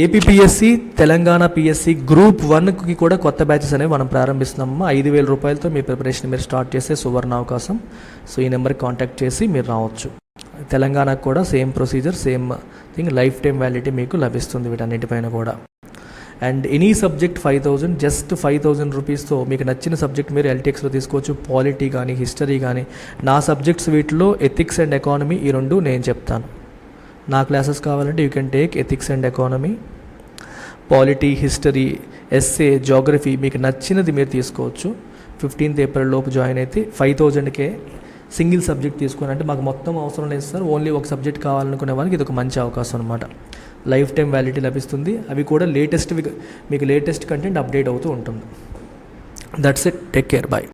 [SPEAKER 1] APPSC, Telangana PSC group 1కి కూడా కొత్త బ్యాచెస్ అనేవి మనం ప్రారంభిస్తున్నాము. ₹5,000 మీ ప్రిపరేషన్ మీరు స్టార్ట్ చేసే సువర్ణ అవకాశం. సో ఈ నెంబర్కి కాంటాక్ట్ చేసి మీరు రావచ్చు. తెలంగాణకు కూడా same procedure, same thing, life time validity మీకు లభిస్తుంది వీటన్నిటిపైన కూడా. అండ్ ఎనీ సబ్జెక్ట్ 5,000, జస్ట్ 5,000 రూపీస్తో మీకు నచ్చిన సబ్జెక్ట్ మీరు ఎల్టీఎక్స్లో తీసుకోవచ్చు. పాలిటీ కానీ హిస్టరీ కానీ. నా సబ్జెక్ట్స్ వీటిలో ఎథిక్స్ అండ్ ఎకానమీ, ఈ రెండు నేను చెప్తాను. నా క్లాసెస్ కావాలంటే you can take ethics and economy. Polity, history, essay, geography మీకు నచ్చినది మీరు తీసుకోవచ్చు. 15th ఏప్రిల్ లోపు జాయిన్ అయితే 5,000కే సింగిల్ సబ్జెక్ట్ తీసుకొని, అంటే మాకు మొత్తం అవసరం లేదు సార్, ఓన్లీ ఒక సబ్జెక్ట్ కావాలనుకునే వాళ్ళకి ఇది ఒక మంచి అవకాశం అనమాట. లైఫ్ టైం వ్యాలిడిటీ లభిస్తుంది. అవి కూడా మీకు లేటెస్ట్ కంటెంట్ అప్డేట్ అవుతూ ఉంటుంది. That's it. Take care. Bye.